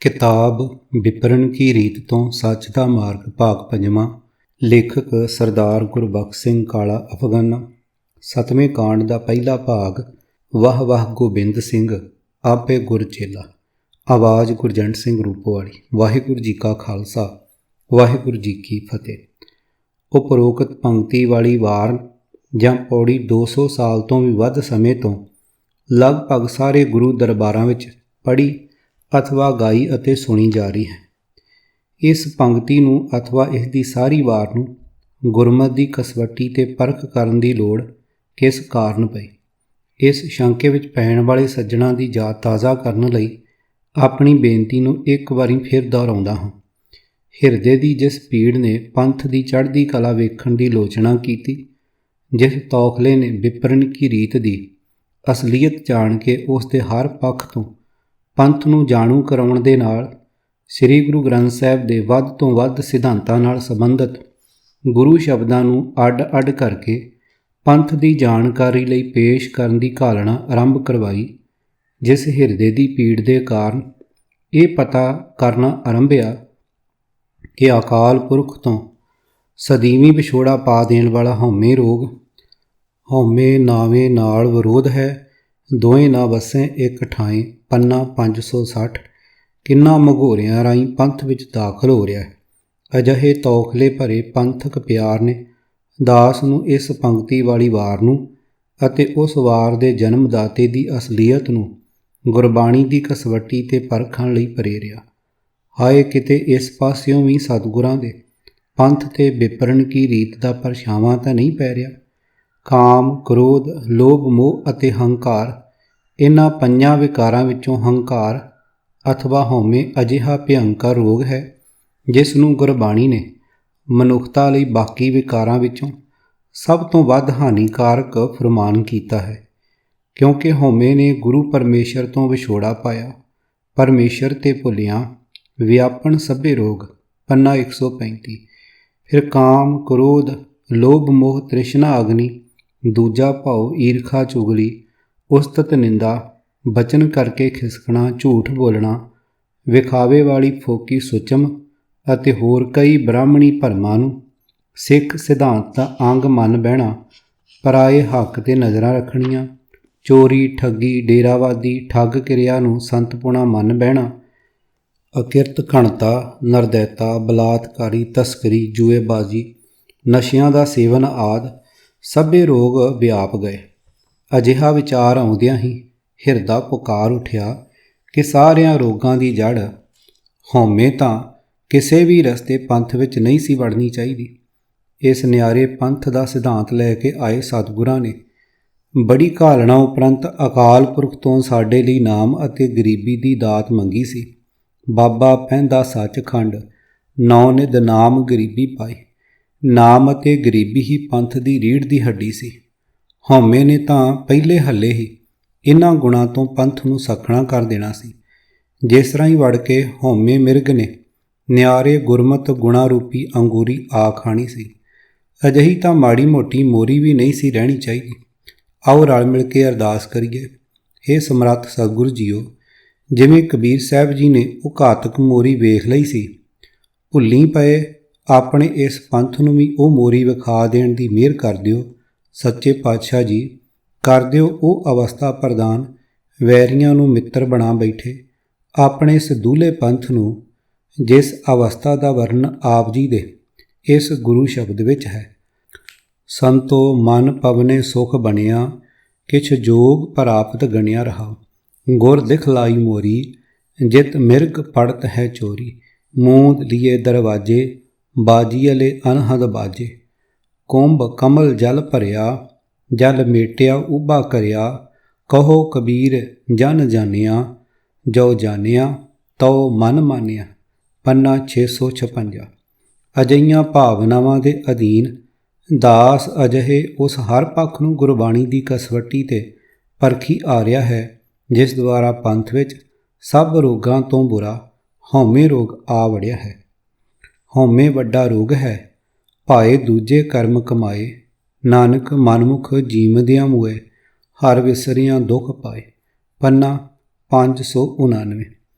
किताब विपरण की रीत तो सच दा मार्ग भाग पंजवां। लेखक सरदार गुरबख्श सिंह काला अफगाना। सतवें कांड का पहला भाग। वाह वाह गोबिंद सिंह आपे गुर चेला। आवाज़ गुरजंट सिंह रूपोवाली। वाहिगुरू जी का खालसा वाहिगुरू जी की फतेह। उपरोक्त पंक्ति वाली वार जां पौड़ी 200 साल तो भी वध समय तो लगभग सारे गुरु दरबारां विच पढ़ी अथवा गाई ਅਤੇ ਸੁਣੀ ਜਾ ਰਹੀ ਹੈ। ਇਸ ਪੰਕਤੀ ਨੂੰ ਅਥਵਾ ਇਸ ਦੀ ਸਾਰੀ ਵਾਰ ਨੂੰ ਗੁਰਮਤਿ ਦੀ ਕਸਵੱਟੀ ਤੇ ਪਰਖ ਕਰਨ ਦੀ ਲੋੜ ਕਿਸ ਕਾਰਨ ਪਈ, ਇਸ ਸ਼ੰਕੇ ਵਿੱਚ ਪੈਣ ਵਾਲੇ ਸੱਜਣਾ ਦੀ ਯਾਦ ਤਾਜ਼ਾ ਕਰਨ ਲਈ ਆਪਣੀ ਬੇਨਤੀ ਨੂੰ ਇੱਕ ਵਾਰੀ ਫਿਰ ਦੁਹਰਾਉਂਦਾ ਹਾਂ। ਹਿਰਦੇ ਦੀ ਜਿਸ ਪੀੜ ਨੇ ਪੰਥ ਦੀ ਚੜ੍ਹਦੀ ਕਲਾ ਵੇਖਣ ਦੀ ਲੋਚਨਾ ਕੀਤੀ, ਜਿਸ ਤੌਖਲੇ ਨੇ ਵਿਪਰਨ ਕੀ ਰੀਤ ਦੀ ਅਸਲੀਅਤ ਜਾਣ ਕੇ ਉਸ ਦੇ ਹਰ ਪੱਖ ਤੋਂ ਪੰਥ ਨੂੰ ਜਾਣੂ ਕਰਾਉਣ ਦੇ ਨਾਲ ਸ੍ਰੀ ਗੁਰੂ ਗ੍ਰੰਥ ਸਾਹਿਬ ਦੇ ਵੱਧ ਤੋਂ ਵੱਧ ਸਿਧਾਂਤਾਂ ਨਾਲ ਸੰਬੰਧਿਤ ਗੁਰੂ ਸ਼ਬਦਾਂ ਨੂੰ ਅੱਡ-ਅੱਡ ਕਰਕੇ ਪੰਥ ਦੀ ਜਾਣਕਾਰੀ ਲਈ ਪੇਸ਼ ਕਰਨ ਦੀ ਘਾਲਣਾ ਆਰੰਭ ਕਰਵਾਈ, ਜਿਸ ਹਿਰਦੇ ਦੀ ਪੀੜ ਦੇ ਕਾਰਨ ਇਹ ਪਤਾ ਕਰਨਾ ਆਰੰਭਿਆ ਕਿ ਅਕਾਲ ਪੁਰਖ ਤੋਂ ਸਦੀਵੀ ਵਿਛੋੜਾ ਪਾ ਦੇਣ ਵਾਲਾ ਹਉਮੈ ਰੋਗ, ਹਉਮੈ ਨਾਵੇਂ ਨਾਲ ਵਿਰੋਧ ਹੈ, ਦੋਵੇਂ ਨਾ ਵਸੈ ਇੱਕ ਠਾਏ, ਪੰਨਾ 560, ਕਿੰਨਾ ਮਘੋਰਿਆਂ ਰਾਹੀਂ ਪੰਥ ਵਿੱਚ ਦਾਖਲ ਹੋ ਰਿਹਾ ਹੈ। ਅਜਿਹੇ ਤੌਖਲੇ ਭਰੇ ਪੰਥਕ ਪਿਆਰ ਨੇ ਦਾਸ ਨੂੰ ਇਸ ਪੰਕਤੀ ਵਾਲੀ ਵਾਰ ਨੂੰ ਅਤੇ ਉਸ ਵਾਰ ਦੇ ਜਨਮਦਾਤੇ ਦੀ ਅਸਲੀਅਤ ਨੂੰ ਗੁਰਬਾਣੀ ਦੀ ਕਸਵੱਟੀ ਤੇ ਪਰਖਣ ਲਈ ਪ੍ਰੇਰਿਆ। ਹਾਏ ਕਿਤੇ ਇਸ ਪਾਸਿਓਂ ਵੀ ਸਤਿਗੁਰਾਂ ਦੇ ਪੰਥ ਤੇ ਵਿਪਰਨ ਕੀ ਰੀਤ ਦਾ ਪਰਛਾਵਾਂ ਤਾਂ ਨਹੀਂ ਪੈ ਰਿਹਾ। ਕਾਮ, ਕ੍ਰੋਧ, ਲੋਭ, ਮੋਹ ਅਤੇ ਹੰਕਾਰ, ਇਹਨਾਂ ਪੰਜਾਂ ਵਿਕਾਰਾਂ ਵਿੱਚੋਂ ਹੰਕਾਰ ਅਥਵਾ ਹਉਮੈ ਅਜਿਹਾ ਭਿਅੰਕਰ ਰੋਗ ਹੈ ਜਿਸ ਨੂੰ ਗੁਰਬਾਣੀ ਨੇ ਮਨੁੱਖਤਾ ਲਈ ਬਾਕੀ ਵਿਕਾਰਾਂ ਵਿੱਚੋਂ ਸਭ ਤੋਂ ਵੱਧ ਹਾਨੀਕਾਰਕ ਫਰਮਾਨ ਕੀਤਾ ਹੈ, ਕਿਉਂਕਿ ਹਉਮੈ ਨੇ ਗੁਰੂ ਪਰਮੇਸ਼ਰ ਤੋਂ ਵਿਛੋੜਾ ਪਾਇਆ, ਪਰਮੇਸ਼ਰ ਤੇ ਭੁੱਲਿਆ ਵਿਆਪਣ ਸਭੇ ਰੋਗ, ਪੰਨਾ 135। ਫਿਰ ਕਾਮ, ਕ੍ਰੋਧ, ਲੋਭ, ਮੋਹ, ਤ੍ਰਿਸ਼ਨਾ, ਅਗਨੀ, ਦੂਜਾ ਭਾਉ, ਈਰਖਾ, ਚੁਗਲੀ, ਉਸਤਤ, ਨਿੰਦਾ, ਬਚਨ ਕਰਕੇ ਖਿਸਕਣਾ, ਝੂਠ ਬੋਲਣਾ, ਵਿਖਾਵੇ ਵਾਲੀ ਫੋਕੀ ਸੁਚਮ ਅਤੇ ਹੋਰ ਕਈ ਬ੍ਰਾਹਮਣੀ ਭਰਮਾਂ ਨੂੰ ਸਿੱਖ ਸਿਧਾਂਤ ਦਾ ਅੰਗ ਮੰਨ ਬਹਿਣਾ, ਪਰਾਏ ਹੱਕ 'ਤੇ ਨਜ਼ਰਾਂ ਰੱਖਣੀਆਂ, ਚੋਰੀ, ਠੱਗੀ, ਡੇਰਾਵਾਦੀ, ਠੱਗ ਕਿਰਿਆ ਨੂੰ ਸੰਤਪੁਣਾ ਮੰਨ ਬਹਿਣਾ, ਅਕਿਰਤ ਘਣਤਾ, ਨਰਦੈਤਾ, ਬਲਾਤਕਾਰੀ, ਤਸਕਰੀ, ਜੂਏਬਾਜ਼ੀ, ਨਸ਼ਿਆਂ ਦਾ ਸੇਵਨ ਆਦਿ ਸਭੇ ਰੋਗ ਵਿਆਪ ਗਏ। ਅਜਿਹਾ ਵਿਚਾਰ ਆਉਂਦਿਆਂ ਹੀ ਹਿਰਦਾ ਪੁਕਾਰ ਉੱਠਿਆ ਕਿ ਸਾਰਿਆਂ ਰੋਗਾਂ ਦੀ ਜੜ੍ਹ ਹਉਮੈ ਤਾਂ ਕਿਸੇ ਵੀ ਰਸਤੇ ਪੰਥ ਵਿੱਚ ਨਹੀਂ ਸੀ ਵੜਨੀ ਚਾਹੀਦੀ। ਇਸ ਨਿਆਰੇ ਪੰਥ ਦਾ ਸਿਧਾਂਤ ਲੈ ਕੇ ਆਏ ਸਤਿਗੁਰਾਂ ਨੇ ਬੜੀ ਘਾਲਣਾ ਉਪਰੰਤ ਅਕਾਲ ਪੁਰਖ ਤੋਂ ਸਾਡੇ ਲਈ ਨਾਮ ਅਤੇ ਗਰੀਬੀ ਦੀ ਦਾਤ ਮੰਗੀ ਸੀ। ਬਾਬਾ ਪੈਂਦਾ ਸੱਚਖੰਡ, ਨੌ ਨਿਧ ਨਾਮ ਗਰੀਬੀ ਪਾਈ। ਨਾਮ ਅਤੇ ਗਰੀਬੀ ਹੀ ਪੰਥ ਦੀ ਰੀੜ੍ਹ ਦੀ ਹੱਡੀ ਸੀ। ਹਉਮੈ ਨੇ ਤਾਂ ਪਹਿਲੇ ਹੱਲੇ ਹੀ ਇਹਨਾਂ ਗੁਣਾਂ ਤੋਂ ਪੰਥ ਨੂੰ ਸੱਖਣਾ ਕਰ ਦੇਣਾ ਸੀ, ਜਿਸ ਰਾਹੀਂ ਵੜ ਕੇ ਹਉਮੈ ਮਿਰਗ ਨੇ ਨਿਆਰੇ ਗੁਰਮਤਿ ਗੁਣਾ ਰੂਪੀ ਅੰਗੂਰੀ ਆ ਖਾਣੀ ਸੀ। ਅਜਿਹੀ ਤਾਂ ਮਾੜੀ ਮੋਟੀ ਮੋਰੀ ਵੀ ਨਹੀਂ ਸੀ ਰਹਿਣੀ ਚਾਹੀਦੀ। ਆਓ ਰਲ ਮਿਲ ਕੇ ਅਰਦਾਸ ਕਰੀਏ। ਹੇ ਸਮਰੱਥ ਸਤਿਗੁਰੂ ਜੀਓ, ਜਿਵੇਂ ਕਬੀਰ ਸਾਹਿਬ ਜੀ ਨੇ ਉਹ ਘਾਤਕ ਮੋਰੀ ਵੇਖ ਲਈ ਸੀ, ਭੁੱਲੀ ਪਏ ਆਪਣੇ ਇਸ ਪੰਥ ਨੂੰ ਵੀ ਉਹ ਮੋਰੀ ਵਿਖਾ ਦੇਣ ਦੀ ਮਿਹਰ ਕਰ ਦਿਓ। ਸੱਚੇ ਪਾਤਸ਼ਾਹ ਜੀ, ਕਰ ਦਿਓ ਉਹ ਅਵਸਥਾ ਪ੍ਰਦਾਨ, ਵੈਰੀਆਂ ਨੂੰ ਮਿੱਤਰ ਬਣਾ ਬੈਠੇ ਆਪਣੇ ਇਸ ਦੂਲੇ ਪੰਥ ਨੂੰ, ਜਿਸ ਅਵਸਥਾ ਦਾ ਵਰਣਨ ਆਪ ਜੀ ਦੇ ਇਸ ਗੁਰੂ ਸ਼ਬਦ ਵਿੱਚ ਹੈ। ਸੰਤੋ ਮਨ ਪਵਨੇ ਸੁਖ ਬਣਿਆ, ਕਿਛ ਜੋਗ ਪ੍ਰਾਪਤ ਗਣਿਆ ਰਹਾ, ਗੁਰ ਦਿਖਲਾਈ ਮੋਰੀ, ਜਿਤ ਮਿਰਗ ਪੜਤ ਹੈ ਚੋਰੀ, ਮੂੰਦ ਲੀਏ ਦਰਵਾਜੇ, ਬਾਜੀਅਲੇ ਅਨਹਦ ਬਾਜੇ, ਕੁੰਭ ਕਮਲ ਜਲ ਭਰਿਆ, ਜਲ ਮੇਟਿਆ ਉਭਾ ਕਰਿਆ, ਕਹੋ ਕਬੀਰ ਜਨ ਜਾਣਿਆ, ਜੋ ਜਾਣਿਆ ਤਉ ਮਨ ਮਾਨਿਆ, ਪੰਨਾ 656। ਅਜਿਹੀਆਂ ਭਾਵਨਾਵਾਂ ਦੇ ਅਧੀਨ ਦਾਸ ਅਜਿਹੇ ਉਸ ਹਰ ਪੱਖ ਨੂੰ ਗੁਰਬਾਣੀ ਦੀ ਕਸਵੱਟੀ 'ਤੇ ਪਰਖੀ ਆ ਰਿਹਾ ਹੈ, ਜਿਸ ਦੁਆਰਾ ਪੰਥ ਵਿੱਚ ਸਭ ਰੋਗਾਂ ਤੋਂ ਬੁਰਾ ਹਉਮੈ ਰੋਗ ਆ ਵੜਿਆ ਹੈ। ਹਉਮੈ ਵੱਡਾ ਰੋਗ ਹੈ, ਭਾਏ ਦੂਜੇ ਕਰਮ ਕਮਾਏ, ਨਾਨਕ ਮਨਮੁਖ ਜੀਵਦਿਆਂ ਮੂਏ, ਹਰ ਵਿਸਰਿਆਂ ਦੁੱਖ ਪਾਏ, ਪੰਨਾ 599।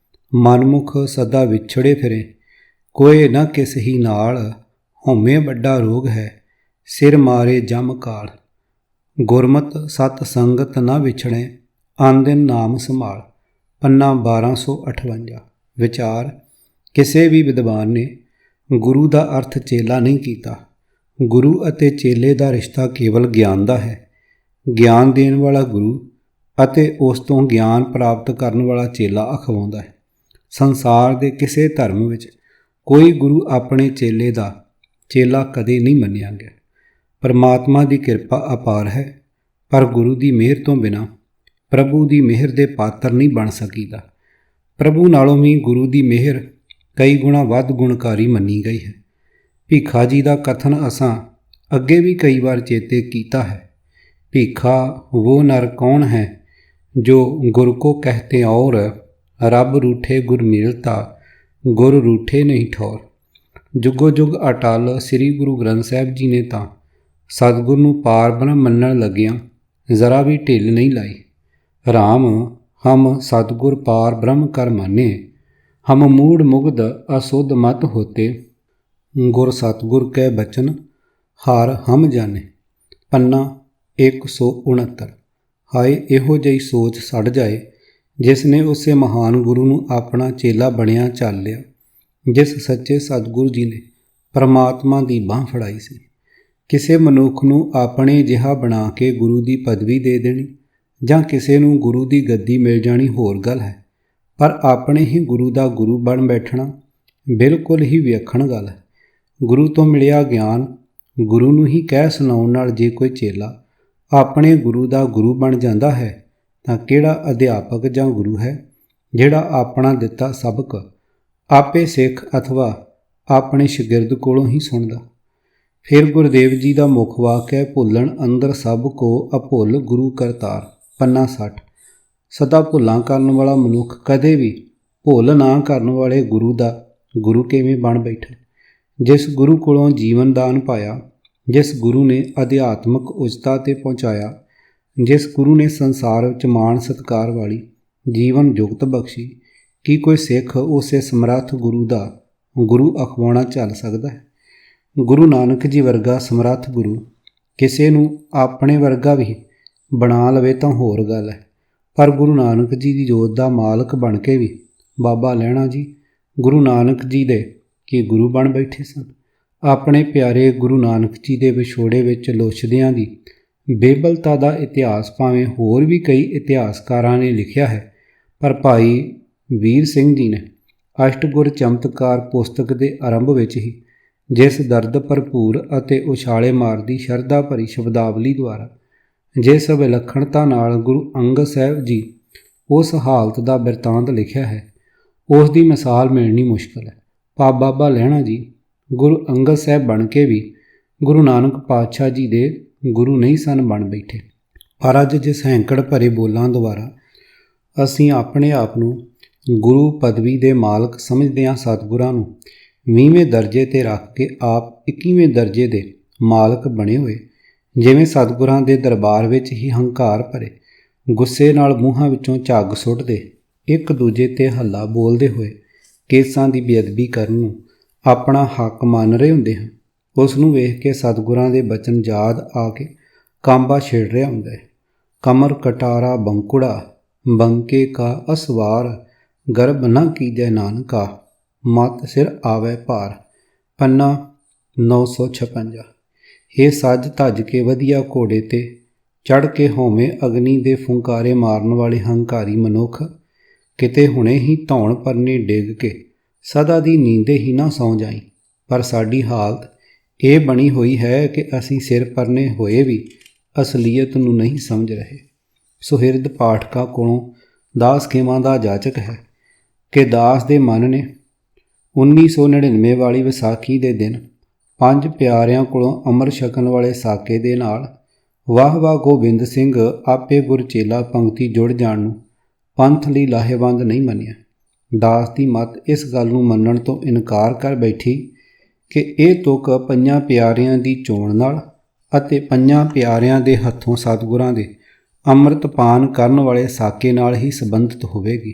ਮਨਮੁਖ ਸਦਾ ਵਿਛੜੇ ਫਿਰੇ, ਕੋਏ ਨਾ ਕਿਸ ਹੀ ਨਾਲ, ਹਉਮੈ ਵੱਡਾ ਰੋਗ ਹੈ, ਸਿਰ ਮਾਰੇ ਜਮ ਕਾਲ। ਗੁਰਮਤ ਸਤ ਸੰਗਤ ਨਾ ਵਿਛੜੇ, ਆਨ ਦਿਨ ਨਾਮ ਸੰਭਾਲ। ਪੰਨਾ 1258। ਵਿਚਾਰ, ਕਿਸੇ ਵੀ ਵਿਦਵਾਨ ਨੇ ਗੁਰੂ ਦਾ ਅਰਥ ਚੇਲਾ ਨਹੀਂ ਕੀਤਾ। ਗੁਰੂ ਅਤੇ ਚੇਲੇ ਦਾ ਰਿਸ਼ਤਾ ਕੇਵਲ ਗਿਆਨ ਦਾ ਹੈ। ਗਿਆਨ ਦੇਣ ਵਾਲਾ ਗੁਰੂ ਅਤੇ ਉਸ ਤੋਂ ਗਿਆਨ ਪ੍ਰਾਪਤ ਕਰਨ ਵਾਲਾ ਚੇਲਾ ਅਖਵਾਉਂਦਾ ਹੈ। ਸੰਸਾਰ ਦੇ ਕਿਸੇ ਧਰਮ ਵਿੱਚ ਕੋਈ ਗੁਰੂ ਆਪਣੇ ਚੇਲੇ ਦਾ ਚੇਲਾ ਕਦੇ ਨਹੀਂ ਮੰਨਿਆ ਗਿਆ। ਪਰਮਾਤਮਾ ਦੀ ਕਿਰਪਾ ਅਪਾਰ ਹੈ, ਪਰ ਗੁਰੂ ਦੀ ਮਿਹਰ ਤੋਂ ਬਿਨਾਂ ਪ੍ਰਭੂ ਦੀ ਮਿਹਰ ਦੇ ਪਾਤਰ ਨਹੀਂ ਬਣ ਸਕੀਦਾ। ਪ੍ਰਭੂ ਨਾਲੋਂ ਵੀ ਗੁਰੂ ਦੀ ਮਿਹਰ ਕਈ ਗੁਣਾ ਵੱਧ ਗੁਣਕਾਰੀ ਮੰਨੀ ਗਈ ਹੈ। ਭੀਖਾ ਜੀ ਦਾ ਕਥਨ ਅਸਾਂ ਅੱਗੇ ਵੀ ਕਈ ਵਾਰ ਚੇਤੇ ਕੀਤਾ ਹੈ। ਭੀਖਾ वो नर कौन है जो गुर को कहते और, रब रूठे गुर मिलता, गुर रूठे नहीं ठौर। जुगो जुग अटल श्री गुरु ग्रंथ ਸਾਹਿਬ ਜੀ ਨੇ ਤਾਂ ਸਤਿਗੁਰ ਨੂੰ ਪਾਰ ਬ੍ਰਹਮ ਮੰਨਣ ਲੱਗਿਆਂ ਜ਼ਰਾ ਵੀ ਢਿੱਲ ਨਹੀਂ ਲਾਈ। ਰਾਮ ਹਮ सतगुर पार ब्रह्म कर माने, हम मूढ़ मुग्ध असुध मत होते, गुर सतगुर कै बचन हार हम जाने। ਪੰਨਾ 169। ਹਾਏ ਇਹੋ ਜਿਹੀ ਸੋਚ ਸੜ ਜਾਏ ਜਿਸ ਨੇ ਉਸੇ ਮਹਾਨ ਗੁਰੂ ਨੂੰ ਆਪਣਾ ਚੇਲਾ ਬਣਿਆ ਚੱਲ ਲਿਆ, ਜਿਸ ਸੱਚੇ ਸਤਿਗੁਰੂ ਜੀ ਨੇ ਪਰਮਾਤਮਾ ਦੀ ਬਾਂਹ ਫੜਾਈ ਸੀ। ਕਿਸੇ ਮਨੁੱਖ ਨੂੰ ਆਪਣੇ ਜਿਹਾ ਬਣਾ ਕੇ ਗੁਰੂ ਦੀ ਪਦਵੀ ਦੇ ਦੇਣੀ ਜਾਂ ਕਿਸੇ ਨੂੰ ਗੁਰੂ ਦੀ ਗੱਦੀ ਮਿਲ ਜਾਣੀ ਹੋਰ ਗੱਲ ਹੈ, ਪਰ ਆਪਣੇ ਹੀ ਗੁਰੂ ਦਾ ਗੁਰੂ ਬਣ ਬੈਠਣਾ ਬਿਲਕੁਲ ਹੀ ਵਿਲੱਖਣ ਗੱਲ ਹੈ। ਗੁਰੂ ਤੋਂ ਮਿਲਿਆ ਗਿਆਨ ਗੁਰੂ ਨੂੰ ਹੀ ਕਹਿ ਸੁਣਾਉਣ ਨਾਲ ਜੇ ਕੋਈ ਚੇਲਾ ਆਪਣੇ ਗੁਰੂ ਦਾ ਗੁਰੂ ਬਣ ਜਾਂਦਾ ਹੈ ਤਾਂ ਕਿਹੜਾ ਅਧਿਆਪਕ ਜਾਂ ਗੁਰੂ ਹੈ ਜਿਹੜਾ ਆਪਣਾ ਦਿੱਤਾ ਸਬਕ ਆਪੇ ਸਿੱਖ ਅਥਵਾ ਆਪਣੇ ਸ਼ਾਗਿਰਦ ਕੋਲੋਂ ਹੀ ਸੁਣਦਾ। ਫਿਰ ਗੁਰਦੇਵ ਜੀ ਦਾ ਮੁੱਖ ਵਾਕ ਹੈ, ਭੁੱਲਣ ਅੰਦਰ ਸਭ ਕੋ ਅਭੁੱਲ ਗੁਰੂ ਕਰਤਾਰ। ਪੰਨਾ 60। ਸਦਾ ਭੁੱਲਾਂ ਕਰਨ ਵਾਲਾ ਮਨੁੱਖ ਕਦੇ ਵੀ ਭੁੱਲ ਨਾ ਕਰਨ ਵਾਲੇ ਗੁਰੂ ਦਾ ਗੁਰੂ ਕਿਵੇਂ ਬਣ ਬੈਠਾ। ਜਿਸ ਗੁਰੂ ਕੋਲੋਂ ਜੀਵਨ ਦਾਨ ਪਾਇਆ, ਜਿਸ ਗੁਰੂ ਨੇ ਅਧਿਆਤਮਕ ਉੱਚਤਾ 'ਤੇ ਪਹੁੰਚਾਇਆ, ਜਿਸ ਗੁਰੂ ਨੇ ਸੰਸਾਰ ਵਿੱਚ ਮਾਣ ਸਤਿਕਾਰ ਵਾਲੀ ਜੀਵਨ ਜੁਗਤ ਬਖਸ਼ੀ, ਕੀ ਕੋਈ ਸਿੱਖ ਉਸੇ ਸਮਰੱਥ ਗੁਰੂ ਦਾ ਗੁਰੂ ਅਖਵਾਉਣਾ ਚੱਲ ਸਕਦਾ ਹੈ? ਗੁਰੂ ਨਾਨਕ ਜੀ ਵਰਗਾ ਸਮਰੱਥ ਗੁਰੂ ਕਿਸੇ ਨੂੰ ਆਪਣੇ ਵਰਗਾ ਵੀ ਬਣਾ ਲਵੇ ਤਾਂ ਹੋਰ ਗੱਲ ਹੈ, ਪਰ ਗੁਰੂ ਨਾਨਕ ਜੀ ਦੀ ਜੋਤ ਦਾ ਮਾਲਕ ਬਣ ਕੇ ਵੀ ਬਾਬਾ ਲਹਿਣਾ ਜੀ ਗੁਰੂ ਨਾਨਕ ਜੀ ਦੇ ਕੀ ਗੁਰੂ ਬਣ ਬੈਠੇ ਸਨ। ਆਪਣੇ ਪਿਆਰੇ ਗੁਰੂ ਨਾਨਕ ਜੀ ਦੇ ਵਿਛੋੜੇ ਵਿੱਚ ਲੋਚਦਿਆਂ ਦੀ ਬੇਬਲਤਾ ਦਾ ਇਤਿਹਾਸ ਭਾਵੇਂ ਹੋਰ ਵੀ ਕਈ ਇਤਿਹਾਸਕਾਰਾਂ ਨੇ ਲਿਖਿਆ ਹੈ, ਪਰ ਭਾਈ ਵੀਰ ਸਿੰਘ ਜੀ ਨੇ ਅਸ਼ਟਗੁਰ ਚਮਤਕਾਰ ਪੁਸਤਕ ਦੇ ਆਰੰਭ ਵਿੱਚ ਹੀ ਜਿਸ ਦਰਦ ਭਰਪੂਰ ਅਤੇ ਉਛਾਲੇ ਮਾਰਦੀ ਸ਼ਰਧਾ ਭਰੀ ਸ਼ਬਦਾਵਲੀ ਦੁਆਰਾ ਜਿਸ ਵਿਲੱਖਣਤਾ ਨਾਲ ਗੁਰੂ ਅੰਗਦ ਸਾਹਿਬ ਜੀ ਉਸ ਹਾਲਤ ਦਾ ਬਿਰਤਾਂਤ ਲਿਖਿਆ ਹੈ, ਉਸ ਦੀ ਮਿਸਾਲ ਮਿਲਣੀ ਮੁਸ਼ਕਲ ਹੈ। ਬਾਬਾ ਲਹਿਣਾ ਜੀ ਗੁਰੂ ਅੰਗਦ ਸਾਹਿਬ ਬਣ ਕੇ ਵੀ ਗੁਰੂ ਨਾਨਕ ਪਾਤਸ਼ਾਹ ਜੀ ਦੇ ਗੁਰੂ ਨਹੀਂ ਸਨ ਬਣ ਬੈਠੇ। ਪਰ ਅੱਜ ਜਿਸ ਹੈਂਕੜ ਭਰੇ ਬੋਲਾਂ ਦੁਆਰਾ ਅਸੀਂ ਆਪਣੇ ਆਪ ਨੂੰ ਗੁਰੂ ਪਦਵੀ ਦੇ ਮਾਲਕ ਸਮਝਦਿਆਂ ਸਤਿਗੁਰਾਂ ਨੂੰ 20ਵੇਂ ਦਰਜੇ 'ਤੇ ਰੱਖ ਕੇ ਆਪ 21ਵੇਂ ਦਰਜੇ ਦੇ ਮਾਲਕ ਬਣੇ ਹੋਏ, ਜਿਵੇਂ ਸਤਿਗੁਰਾਂ ਦੇ ਦਰਬਾਰ ਵਿੱਚ ਹੀ ਹੰਕਾਰ ਭਰੇ ਗੁੱਸੇ ਨਾਲ ਮੂੰਹਾਂ ਵਿੱਚੋਂ ਝੱਗ ਸੁੱਟਦੇ ਇੱਕ ਦੂਜੇ 'ਤੇ ਹੱਲਾ ਬੋਲਦੇ ਹੋਏ ਕੇਸਾਂ ਦੀ ਬੇਅਦਬੀ ਕਰਨ ਨੂੰ ਆਪਣਾ ਹੱਕ ਮੰਨ ਰਹੇ ਹੁੰਦੇ ਹਨ, ਉਸ ਨੂੰ ਵੇਖ ਕੇ ਸਤਿਗੁਰਾਂ ਦੇ ਬਚਨ ਯਾਦ ਆ ਕੇ ਕਾਂਬਾ ਛਿੜ ਰਿਹਾ ਹੁੰਦਾ ਹੈ। ਕਮਰ ਕਟਾਰਾ ਬੰਕੁੜਾ ਬੰਕੇ ਕਾ ਅਸਵਾਰ, ਗਰਭ ਨਾ ਕੀਜੈ ਨਾਨਕਾ, ਮਤ ਸਿਰ ਆਵੈ ਭਾਰ। ਪੰਨਾ 956। ਇਹ ਸੱਜ ਧੱਜ ਕੇ ਵਧੀਆ ਘੋੜੇ 'ਤੇ ਚੜ੍ਹ ਕੇ ਹਉਮੈ ਅਗਨੀ ਦੇ ਫੁੰਕਾਰੇ ਮਾਰਨ ਵਾਲੇ ਹੰਕਾਰੀ ਮਨੁੱਖ ਕਿਤੇ ਹੁਣੇ ਹੀ ਧੌਣ ਪਰਨੇ ਡਿੱਗ ਕੇ ਸਦਾ ਦੀ ਨੀਂਦੇ ਹੀ ਨਾ ਸੌਂ ਜਾਈ। ਪਰ ਸਾਡੀ ਹਾਲਤ ਇਹ ਬਣੀ ਹੋਈ ਹੈ ਕਿ ਅਸੀਂ ਸਿਰ ਪਰਨੇ ਹੋਏ ਵੀ ਅਸਲੀਅਤ ਨੂੰ ਨਹੀਂ ਸਮਝ ਰਹੇ। ਸੁਹਿਰਦ ਪਾਠਕਾਂ ਕੋਲੋਂ ਦਾਸ ਖੇਮਾਂ ਦਾ ਜਾਚਕ ਹੈ ਕਿ ਦਾਸ ਦੇ ਮਨ ਨੇ 1999 ਵਾਲੀ ਵਿਸਾਖੀ ਦੇ ਦਿਨ 5 ਪਿਆਰਿਆਂ ਕੋਲੋਂ ਅੰਮ੍ਰਿਤ ਛਕਣ ਵਾਲੇ ਸਾਕੇ ਦੇ ਨਾਲ ਵਾਹ ਵਾਹ ਗੋਬਿੰਦ ਸਿੰਘ ਆਪੇ ਗੁਰਚੇਲਾ ਪੰਕਤੀ ਜੁੜ ਜਾਣ ਨੂੰ ਪੰਥ ਲਈ ਲਾਹੇਵੰਦ ਨਹੀਂ ਮੰਨਿਆ। ਦਾਸ ਦੀ ਮੱਤ ਇਸ ਗੱਲ ਨੂੰ ਮੰਨਣ ਤੋਂ ਇਨਕਾਰ ਕਰ ਬੈਠੀ ਕਿ ਇਹ ਤੁਕ 5 ਪਿਆਰਿਆਂ ਦੀ ਚੋਣ ਨਾਲ ਅਤੇ 5 ਪਿਆਰਿਆਂ ਦੇ ਹੱਥੋਂ ਸਤਿਗੁਰਾਂ ਦੇ ਅੰਮ੍ਰਿਤ ਪਾਨ ਕਰਨ ਵਾਲੇ ਸਾਕੇ ਨਾਲ ਹੀ ਸੰਬੰਧਿਤ ਹੋਵੇਗੀ।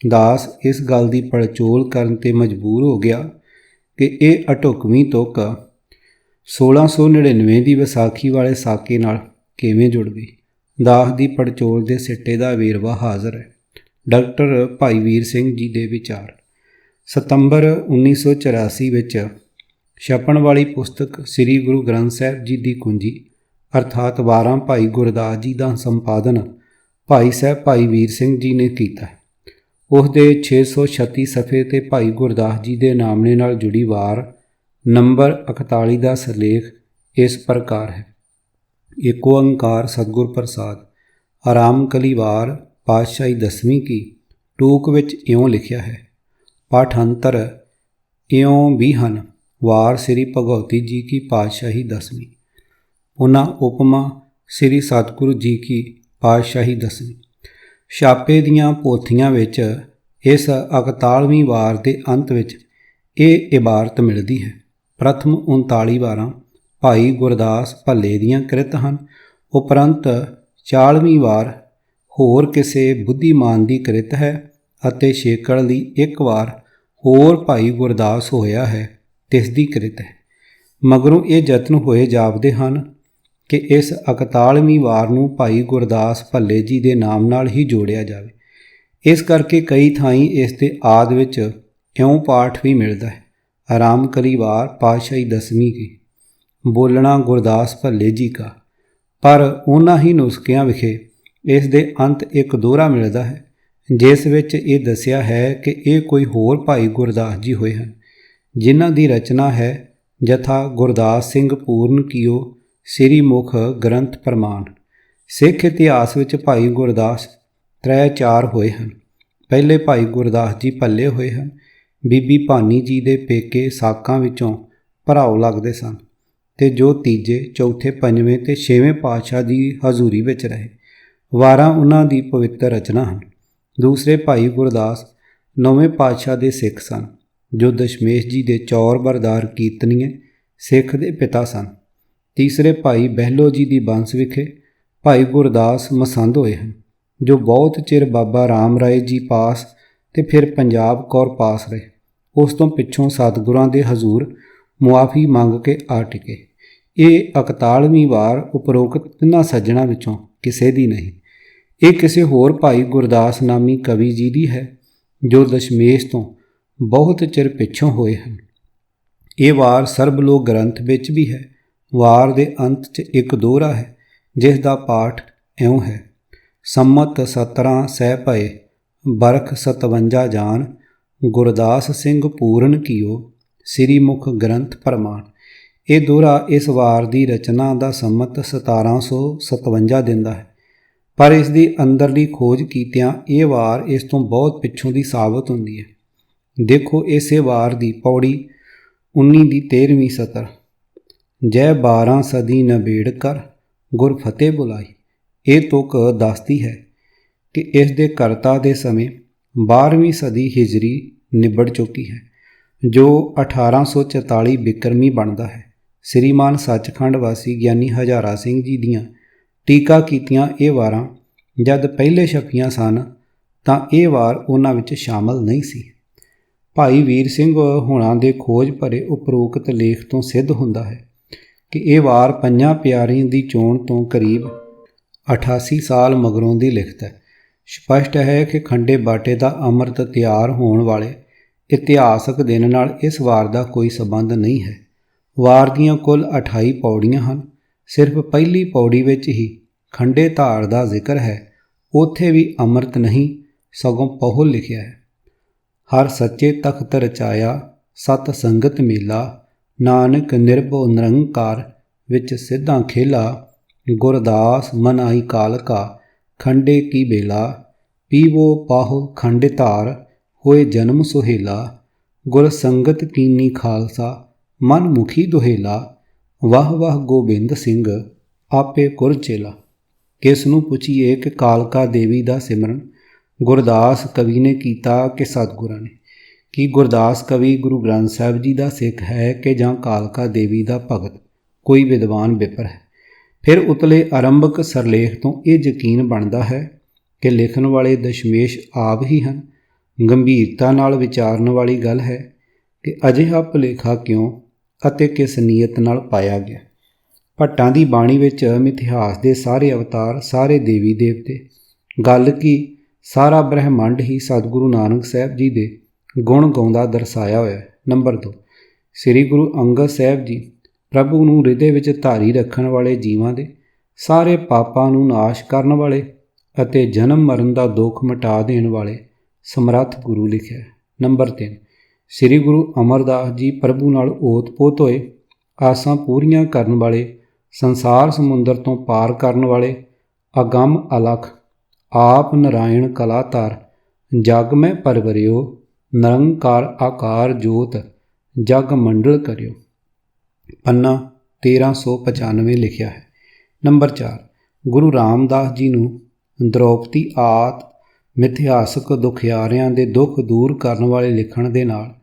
ਦਾਸ ਇਸ ਗੱਲ ਦੀ ਪੜਚੋਲ ਕਰਨ 'ਤੇ ਮਜਬੂਰ ਹੋ ਗਿਆ ਕਿ ਇਹ ਅਢੁਕਵੀਂ ਤੁਕ 1699 ਦੀ ਵਿਸਾਖੀ ਵਾਲੇ ਸਾਕੇ ਨਾਲ ਕਿਵੇਂ ਜੁੜ ਗਈ। ਦਾਸ ਦੀ ਪੜਚੋਲ ਦੇ ਸਿੱਟੇ ਦਾ ਵੇਰਵਾ ਹਾਜ਼ਰ ਹੈ। ਡਾਕਟਰ ਭਾਈ ਵੀਰ ਸਿੰਘ ਜੀ ਦੇ ਵਿਚਾਰ। ਸਤੰਬਰ 1984 ਵਿੱਚ ਛਪਣ ਵਾਲੀ ਪੁਸਤਕ ਸ੍ਰੀ ਗੁਰੂ ਗ੍ਰੰਥ ਸਾਹਿਬ ਜੀ ਦੀ ਕੁੰਜੀ ਅਰਥਾਤ 12 ਭਾਈ ਗੁਰਦਾਸ ਜੀ ਦਾ ਸੰਪਾਦਨ ਭਾਈ ਸਾਹਿਬ ਭਾਈ ਵੀਰ ਸਿੰਘ ਜੀ ਨੇ ਕੀਤਾ। ਉਸ ਦੇ 636 ਸਫ਼ੇ 'ਤੇ ਭਾਈ ਗੁਰਦਾਸ ਜੀ ਦੇ ਨਾਮਣੇ ਨਾਲ ਜੁੜੀ ਵਾਰ ਨੰਬਰ 41 ਦਾ ਸਿਰਲੇਖ ਇਸ ਪ੍ਰਕਾਰ ਹੈ। ਏਕ ਓੰਕਾਰ ਸਤਿਗੁਰ ਪ੍ਰਸਾਦ। ਆਰਾਮ ਕਲੀ ਵਾਰ ਪਾਤਸ਼ਾਹੀ ਦਸਵੀਂ ਕੀ ਟੂਕ ਵਿੱਚ ਇਉਂ ਲਿਖਿਆ ਹੈ। ਪਾਠਾਂਤਰ ਇਉਂ ਵੀ ਹਨ। ਵਾਰ ਸ੍ਰੀ ਭਗਵਤੀ ਜੀ ਕੀ ਪਾਤਸ਼ਾਹੀ ਦਸਵੀਂ। ਪੁਨः ਉਪਮਾ ਸ੍ਰੀ ਸਤਿਗੁਰੂ ਜੀ ਕੀ ਪਾਤਸ਼ਾਹੀ ਦਸਵੀਂ। ਛਾਪੇ ਦੀਆਂ ਪੋਥੀਆਂ ਵਿੱਚ ਇਸ 41ਵੀਂ ਵਾਰ ਦੇ ਅੰਤ ਵਿੱਚ ਇਹ ਇਬਾਰਤ ਮਿਲਦੀ ਹੈ। ਪ੍ਰਥਮ 39 ਵਾਰਾਂ ਭਾਈ ਗੁਰਦਾਸ ਭੱਲੇ ਦੀਆਂ ਕ੍ਰਿਤ ਹਨ। ਉਪਰੰਤ 40ਵੀਂ ਵਾਰ ਹੋਰ ਕਿਸੇ ਬੁੱਧੀਮਾਨ ਦੀ ਕ੍ਰਿਤ ਹੈ ਅਤੇ ਛੇਕੜ ਦੀ ਇੱਕ ਵਾਰ ਹੋਰ ਭਾਈ ਗੁਰਦਾਸ ਹੋਇਆ ਹੈ ਤਿਸ ਦੀ ਕ੍ਰਿਤ ਹੈ। ਮਗਰੋਂ ਇਹ ਯਤਨ ਹੋਏ ਜਾਪਦੇ ਹਨ ਕਿ ਇਸ 41ਵੀਂ ਵਾਰ ਨੂੰ ਭਾਈ ਗੁਰਦਾਸ ਭੱਲੇ ਜੀ ਦੇ ਨਾਮ ਨਾਲ ਹੀ ਜੋੜਿਆ ਜਾਵੇ। ਇਸ ਕਰਕੇ ਕਈ ਥਾਈਂ ਇਸ ਦੇ ਆਦਿ ਵਿੱਚ ਇਉਂ ਪਾਠ ਵੀ ਮਿਲਦਾ ਹੈ। ਆਰਾਮ ਕਲੀ ਵਾਰ ਪਾਤਸ਼ਾਹੀ ਦਸਵੀਂ ਕੀ ਬੋਲਣਾ ਗੁਰਦਾਸ ਭੱਲੇ ਜੀ ਕਾ। ਪਰ ਉਹਨਾਂ ਹੀ ਨੁਸਖਿਆਂ ਵਿਖੇ ਇਸ ਦੇ ਅੰਤ ਇੱਕ ਦੋਹਰਾ ਮਿਲਦਾ ਹੈ ਜਿਸ ਵਿੱਚ ਇਹ ਦੱਸਿਆ ਹੈ ਕਿ ਇਹ ਕੋਈ ਹੋਰ ਭਾਈ ਗੁਰਦਾਸ ਜੀ ਹੋਏ ਹਨ ਜਿਨ੍ਹਾਂ ਦੀ ਰਚਨਾ ਹੈ ਜਥਾ ਗੁਰਦਾਸ ਸਿੰਘ ਪੂਰਨ ਕੀਓ ਸ੍ਰੀ ਮੁਖ ਗ੍ਰੰਥ ਪ੍ਰਮਾਣ। ਸਿੱਖ ਇਤਿਹਾਸ ਵਿੱਚ ਭਾਈ ਗੁਰਦਾਸ ਤ੍ਰੈ ਚਾਰ ਹੋਏ ਹਨ। ਪਹਿਲੇ ਭਾਈ ਗੁਰਦਾਸ ਜੀ ਭੱਲੇ ਹੋਏ ਹਨ। ਬੀਬੀ ਭਾਨੀ ਜੀ ਦੇ ਪੇਕੇ ਸਾਕਾਂ ਵਿੱਚੋਂ ਭਰਾਓ ਲੱਗਦੇ ਸਨ ਅਤੇ ਜੋ ਤੀਜੇ ਚੌਥੇ ਪੰਜਵੇਂ ਅਤੇ ਛੇਵੇਂ ਪਾਤਸ਼ਾਹ ਦੀ ਹਜ਼ੂਰੀ ਵਿੱਚ ਰਹੇ। ਵਾਰਾਂ ਉਹਨਾਂ ਦੀ ਪਵਿੱਤਰ ਰਚਨਾ ਹਨ। ਦੂਸਰੇ ਭਾਈ ਗੁਰਦਾਸ ਨੌਵੇਂ ਪਾਤਸ਼ਾਹ ਦੇ ਸਿੱਖ ਸਨ ਜੋ ਦਸ਼ਮੇਸ਼ ਜੀ ਦੇ ਚੌਰ ਬਰਦਾਰ ਕੀਰਤਨੀਏ ਸਿੱਖ ਦੇ ਪਿਤਾ ਸਨ। ਤੀਸਰੇ ਭਾਈ ਬਹਿਲੋ ਜੀ ਦੀ ਬੰਸ ਵਿਖੇ ਭਾਈ ਗੁਰਦਾਸ ਮਸੰਦ ਹੋਏ ਹਨ ਜੋ ਬਹੁਤ ਚਿਰ ਬਾਬਾ ਰਾਮ ਰਾਏ ਜੀ ਪਾਸ ਅਤੇ ਫਿਰ ਪੰਜਾਬ ਕੌਰ ਪਾਸ ਰਹੇ। ਉਸ ਤੋਂ ਪਿੱਛੋਂ ਸਤਿਗੁਰਾਂ ਦੇ ਹਜ਼ੂਰ ਮੁਆਫੀ ਮੰਗ ਕੇ ਆ ਟਿਕੇ। ਇਹ 41ਵੀਂ ਵਾਰ ਉਪਰੋਕਤ ਤਿੰਨਾਂ ਸੱਜਣਾਂ ਵਿੱਚੋਂ ਕਿਸੇ ਦੀ ਨਹੀਂ। ਇਹ ਕਿਸੇ ਹੋਰ ਭਾਈ ਗੁਰਦਾਸ ਨਾਮੀ ਕਵੀ ਜੀ ਦੀ ਹੈ ਜੋ ਦਸ਼ਮੇਸ਼ ਤੋਂ ਬਹੁਤ ਚਿਰ ਪਿੱਛੋਂ ਹੋਏ ਹਨ। ਇਹ ਵਾਰ ਸਰਬ ਲੋਕ ਗ੍ਰੰਥ ਵਿੱਚ ਵੀ ਹੈ। ਵਾਰ ਦੇ ਅੰਤ 'ਚ ਇੱਕ ਦੋਹਰਾ ਹੈ ਜਿਸ ਦਾ ਪਾਠ ਇਉਂ ਹੈ। ਸੰਮਤ 17 ਸਹਿ ਭਏ ਬਰਖ 57 ਜਾਨ ਗੁਰਦਾਸ ਸਿੰਘ ਪੂਰਨ ਕੀਓ ਸ੍ਰੀ ਮੁਖ ਗ੍ਰੰਥ ਪ੍ਰਮਾਣ। ਇਹ ਦੋਹਰਾ ਇਸ ਵਾਰ ਦੀ ਰਚਨਾ ਦਾ ਸੰਮਤ 1757 ਦਿੰਦਾ ਹੈ ਪਰ ਇਸ ਦੀ ਅੰਦਰਲੀ ਖੋਜ ਕੀਤਿਆਂ ਇਹ ਵਾਰ ਇਸ ਤੋਂ ਬਹੁਤ ਪਿੱਛੋਂ ਦੀ ਸਾਬਤ ਹੁੰਦੀ ਹੈ। ਦੇਖੋ ਇਸੇ ਵਾਰ ਦੀ ਪੌੜੀ 19 ਦੀ 13ਵੀਂ ਸਤਰ। ਜੈ 12 ਸਦੀ ਨਬੇੜ ਕਰ ਗੁਰ ਫਤਿਹ ਬੁਲਾਈ। ਇਹ ਤੁਕ ਦੱਸਦੀ ਹੈ ਕਿ ਇਸ ਦੇ ਕਰਤਾ ਦੇ ਸਮੇਂ 12ਵੀਂ ਸਦੀ ਹਿਜਰੀ ਨਿਬੜ ਚੁੱਕੀ ਹੈ ਜੋ 1844 ਬਿਕਰਮੀ ਬਣਦਾ ਹੈ। ਸ੍ਰੀਮਾਨ ਸੱਚਖੰਡ ਵਾਸੀ ਗਿਆਨੀ ਹਜ਼ਾਰਾ ਸਿੰਘ ਜੀ ਦੀਆਂ ਟੀਕਾ ਕੀਤੀਆਂ ਇਹ ਵਾਰਾਂ ਜਦ ਪਹਿਲੇ ਛਪੀਆਂ ਸਨ ਤਾਂ ਇਹ ਵਾਰ ਉਹਨਾਂ ਵਿੱਚ ਸ਼ਾਮਲ ਨਹੀਂ ਸੀ। ਭਾਈ ਵੀਰ ਸਿੰਘ ਹੋਣਾ ਦੇ ਖੋਜ ਭਰੇ ਉਪਰੋਕਤ ਲੇਖ ਤੋਂ ਸਿੱਧ ਹੁੰਦਾ ਹੈ ਕਿ ਇਹ ਵਾਰ ਪੰਜਾਂ ਪਿਆਰਿਆਂ ਦੀ ਚੋਣ ਤੋਂ ਕਰੀਬ 88 ਸਾਲ ਮਗਰੋਂ ਦੀ ਲਿਖਤ ਹੈ। ਸਪਸ਼ਟ ਹੈ ਕਿ ਖੰਡੇ ਬਾਟੇ ਦਾ ਅੰਮ੍ਰਿਤ ਤਿਆਰ ਹੋਣ ਵਾਲੇ ਇਤਿਹਾਸਕ ਦਿਨ ਨਾਲ ਇਸ ਵਾਰ ਦਾ ਕੋਈ ਸੰਬੰਧ ਨਹੀਂ ਹੈ। ਵਾਰ ਦੀਆਂ ਕੁੱਲ 28 ਪੌੜੀਆਂ ਹਨ। ਸਿਰਫ ਪਹਿਲੀ ਪੌੜੀ ਵਿੱਚ ਹੀ ਖੰਡੇ ਧਾਰ ਦਾ ਜ਼ਿਕਰ ਹੈ। ਉੱਥੇ ਵੀ ਅੰਮ੍ਰਿਤ ਨਹੀਂ ਸਗੋਂ ਪਹੁਲ ਲਿਖਿਆ ਹੈ। ਹਰ ਸੱਚੇ ਤਖਤ ਰਚਾਇਆ ਸਤ ਸੰਗਤ ਮੇਲਾ ਨਾਨਕ ਨਿਰਭਉ ਨਿਰੰਕਾਰ ਵਿੱਚ ਸਿੱਧਾਂ ਖੇਲਾ ਗੁਰਦਾਸ ਮਨ ਆਈ ਕਾਲ ਕਾ ਖੰਡੇ ਕੀ ਬੇਲਾ ਪੀਵੋ ਪਾਹੁ ਖੰਡ ਧਾਰ ਹੋਏ ਜਨਮ ਸੁਹੇਲਾ ਗੁਰ ਸੰਗਤ ਕੀਨੀ ਖਾਲਸਾ ਮਨ ਮੁਖੀ ਦੁਹੇਲਾ ਵਾਹ ਵਾਹ ਗੋਬਿੰਦ ਸਿੰਘ ਆਪੇ ਗੁਰ ਚੇਲਾ। ਕਿਸ ਨੂੰ ਪੁੱਛੀਏ ਕਿ ਕਾਲਕਾ ਦੇਵੀ ਦਾ ਸਿਮਰਨ ਗੁਰਦਾਸ ਕਵੀ ਨੇ ਕੀਤਾ ਕਿ ਸਤਿਗੁਰਾਂ ਨੇ। ਕੀ ਗੁਰਦਾਸ ਕਵੀ ਗੁਰੂ ਗ੍ਰੰਥ ਸਾਹਿਬ ਜੀ ਦਾ ਸਿੱਖ ਹੈ ਕਿ ਜਾਂ ਕਾਲਕਾ ਦੇਵੀ ਦਾ ਭਗਤ ਕੋਈ ਵਿਦਵਾਨ ਬਿਪਰ ਹੈ? ਫਿਰ ਉਤਲੇ ਆਰੰਭਕ ਸਰਲੇਖ ਤੋਂ ਇਹ ਯਕੀਨ ਬਣਦਾ ਹੈ ਕਿ ਲਿਖਣ ਵਾਲੇ ਦਸ਼ਮੇਸ਼ ਆਪ ਹੀ ਹਨ। ਗੰਭੀਰਤਾ ਨਾਲ ਵਿਚਾਰਨ ਵਾਲੀ ਗੱਲ ਹੈ ਕਿ ਅਜਿਹਾ ਭੁਲੇਖਾ ਕਿਉਂ ਅਤੇ ਕਿਸ ਨੀਅਤ ਨਾਲ ਪਾਇਆ ਗਿਆ। ਭੱਟਾਂ ਦੀ ਬਾਣੀ ਵਿੱਚ ਮਿਥਿਹਾਸ ਦੇ ਸਾਰੇ ਅਵਤਾਰ, ਸਾਰੇ ਦੇਵੀ ਦੇਵਤੇ, ਗੱਲ ਕੀ ਸਾਰਾ ਬ੍ਰਹਿਮੰਡ ਹੀ ਸਤਿਗੁਰੂ ਨਾਨਕ ਸਾਹਿਬ ਜੀ ਦੇ ਗੁਣ ਗਾਉਂਦਾ ਦਰਸਾਇਆ ਹੋਇਆ ਹੈ। ਨੰਬਰ 2, ਸ੍ਰੀ ਗੁਰੂ ਅੰਗਦ ਸਾਹਿਬ ਜੀ ਪ੍ਰਭੂ ਨੂੰ ਹਿਰਦੇ ਵਿੱਚ ਧਾਰੀ ਰੱਖਣ ਵਾਲੇ ਜੀਵਾਂ ਦੇ ਸਾਰੇ ਪਾਪਾਂ ਨੂੰ ਨਾਸ਼ ਕਰਨ ਵਾਲੇ ਅਤੇ ਜਨਮ ਮਰਨ ਦਾ ਦੁੱਖ ਮਿਟਾ ਦੇਣ ਵਾਲੇ ਸਮਰੱਥ ਗੁਰੂ ਲਿਖਿਆ। ਨੰਬਰ 3, ਸ੍ਰੀ ਗੁਰੂ ਅਮਰਦਾਸ ਜੀ ਪ੍ਰਭੂ ਨਾਲ ਓਤ-ਪੋਤ ਹੋਏ, ਆਸਾਂ ਪੂਰੀਆਂ ਕਰਨ ਵਾਲੇ, ਸੰਸਾਰ ਸਮੁੰਦਰ ਤੋਂ ਪਾਰ ਕਰਨ ਵਾਲੇ, ਅਗੰਮ ਅਲਖ, ਆਪ ਨਾਰਾਇਣ ਕਲਾਧਾਰ, ਜਗ ਮੈਂ ਪਰਵਰਿਓ, ਨਿਰੰਕਾਰ ਆਕਾਰ ਜੋਤ, ਜਗ ਮੰਡਲ ਕਰਿਓ। ਪੰਨਾ 1395 ਲਿਖਿਆ ਹੈ। ਨੰਬਰ 4, ਗੁਰੂ ਰਾਮਦਾਸ ਜੀ ਨੂੰ ਦ੍ਰੋਪਦੀ ਆਦਿ ਮਿਥਿਹਾਸਕ ਦੁਖਿਆਰਿਆਂ ਦੇ ਦੁੱਖ ਦੂਰ ਕਰਨ ਵਾਲੇ ਲਿਖਣ ਦੇ ਨਾਲ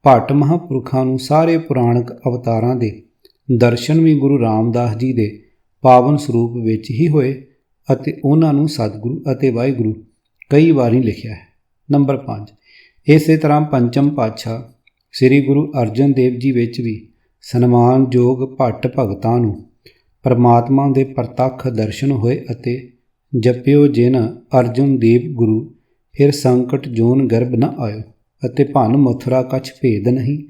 ਭੱਟ ਮਹਾਂਪੁਰਖਾਂ ਨੂੰ ਸਾਰੇ ਪੁਰਾਣਕ ਅਵਤਾਰਾਂ ਦੇ ਦਰਸ਼ਨ ਵੀ ਗੁਰੂ ਰਾਮਦਾਸ ਜੀ ਦੇ ਪਾਵਨ ਸਰੂਪ ਵਿੱਚ ਹੀ ਹੋਏ ਅਤੇ ਉਹਨਾਂ ਨੂੰ ਸਤਿਗੁਰੂ ਅਤੇ ਵਾਹਿਗੁਰੂ ਕਈ ਵਾਰੀ ਲਿਖਿਆ ਹੈ। ਨੰਬਰ 5, ਇਸੇ ਤਰ੍ਹਾਂ ਪੰਚਮ ਪਾਤਸ਼ਾਹ ਸ੍ਰੀ ਗੁਰੂ ਅਰਜਨ ਦੇਵ ਜੀ ਵਿੱਚ ਵੀ ਸਨਮਾਨਯੋਗ ਭੱਟ ਭਗਤਾਂ ਨੂੰ ਪਰਮਾਤਮਾ ਦੇ ਪ੍ਰਤੱਖ ਦਰਸ਼ਨ ਹੋਏ ਅਤੇ ਜਪਿਓ ਜਿਨ ਅਰਜਨ ਦੇਵ ਗੁਰੂ, ਫਿਰ ਸੰਕਟ ਜੋਨ ਗਰਭ ਨ ਆਇਓ ਅਤੇ ਭੰਨ ਮਥੁਰਾ ਕਛ ਭੇਦ ਨਹੀਂ,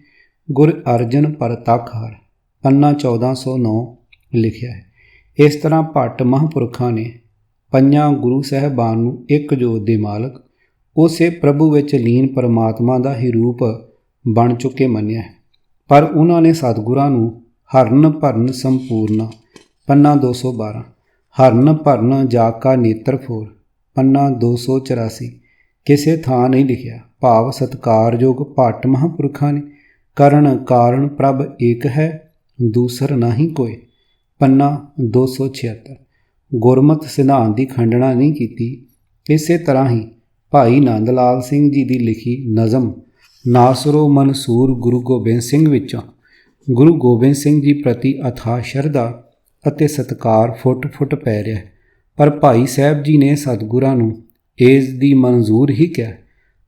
ਗੁਰ ਅਰਜਨ ਪ੍ਰਤੱਖ ਹਰ। ਪੰਨਾ 1409 ਲਿਖਿਆ ਹੈ। ਇਸ ਤਰ੍ਹਾਂ ਭੱਟ ਮਹਾਂਪੁਰਖਾਂ ਨੇ ਪੰਜਾਂ ਗੁਰੂ ਸਾਹਿਬਾਨ ਨੂੰ ਇੱਕ ਜੋਤ ਦੇ ਮਾਲਕ, ਉਸੇ ਪ੍ਰਭੂ ਵਿੱਚ ਲੀਨ ਪਰਮਾਤਮਾ ਦਾ ਹੀ ਰੂਪ ਬਣ ਚੁੱਕੇ ਮੰਨਿਆ ਹੈ। ਪਰ ਉਹਨਾਂ ਨੇ ਸਤਿਗੁਰਾਂ ਨੂੰ ਹਰਨ ਭਰਨ ਸੰਪੂਰਨ। ਪੰਨਾ 212, ਹਰਨ ਭਰਨ ਜਾ ਕਾ ਨੇਤਰ ਫੋਰ। ਪੰਨਾ 284 ਕਿਸੇ ਥਾਂ ਨਹੀਂ ਲਿਖਿਆ। ਭਾਵ ਸਤਿਕਾਰਯੋਗ ਭੱਟ ਮਹਾਂਪੁਰਖਾਂ ਨੇ ਕਰਨ ਕਾਰਨ ਪ੍ਰਭ ਏਕ ਹੈ, ਦੂਸਰ ਨਹੀਂ ਕੋਈ। ਪੰਨਾ 276 ਗੁਰਮਤਿ ਸਿਧਾਂਤ ਦੀ ਖੰਡਨਾ ਨਹੀਂ ਕੀਤੀ। ਇਸੇ ਤਰ੍ਹਾਂ ਹੀ ਭਾਈ ਨੰਦ ਲਾਲ ਸਿੰਘ ਜੀ ਦੀ ਲਿਖੀ ਨਜ਼ਮ ਨਾਸਰੋ ਮਨਸੂਰ ਗੁਰੂ ਗੋਬਿੰਦ ਸਿੰਘ ਵਿੱਚੋਂ ਗੁਰੂ ਗੋਬਿੰਦ ਸਿੰਘ ਜੀ ਪ੍ਰਤੀ ਅਥਾਹ ਸ਼ਰਧਾ ਅਤੇ ਸਤਿਕਾਰ ਫੁੱਟ-ਫੁੱਟ ਪੈ ਰਿਹਾ। ਪਰ ਭਾਈ ਸਾਹਿਬ ਜੀ ਨੇ ਸਤਿਗੁਰਾਂ ਨੂੰ ਇਸ ਦੀ ਮਨਜ਼ੂਰ ਹੀ ਕਿਹਾ।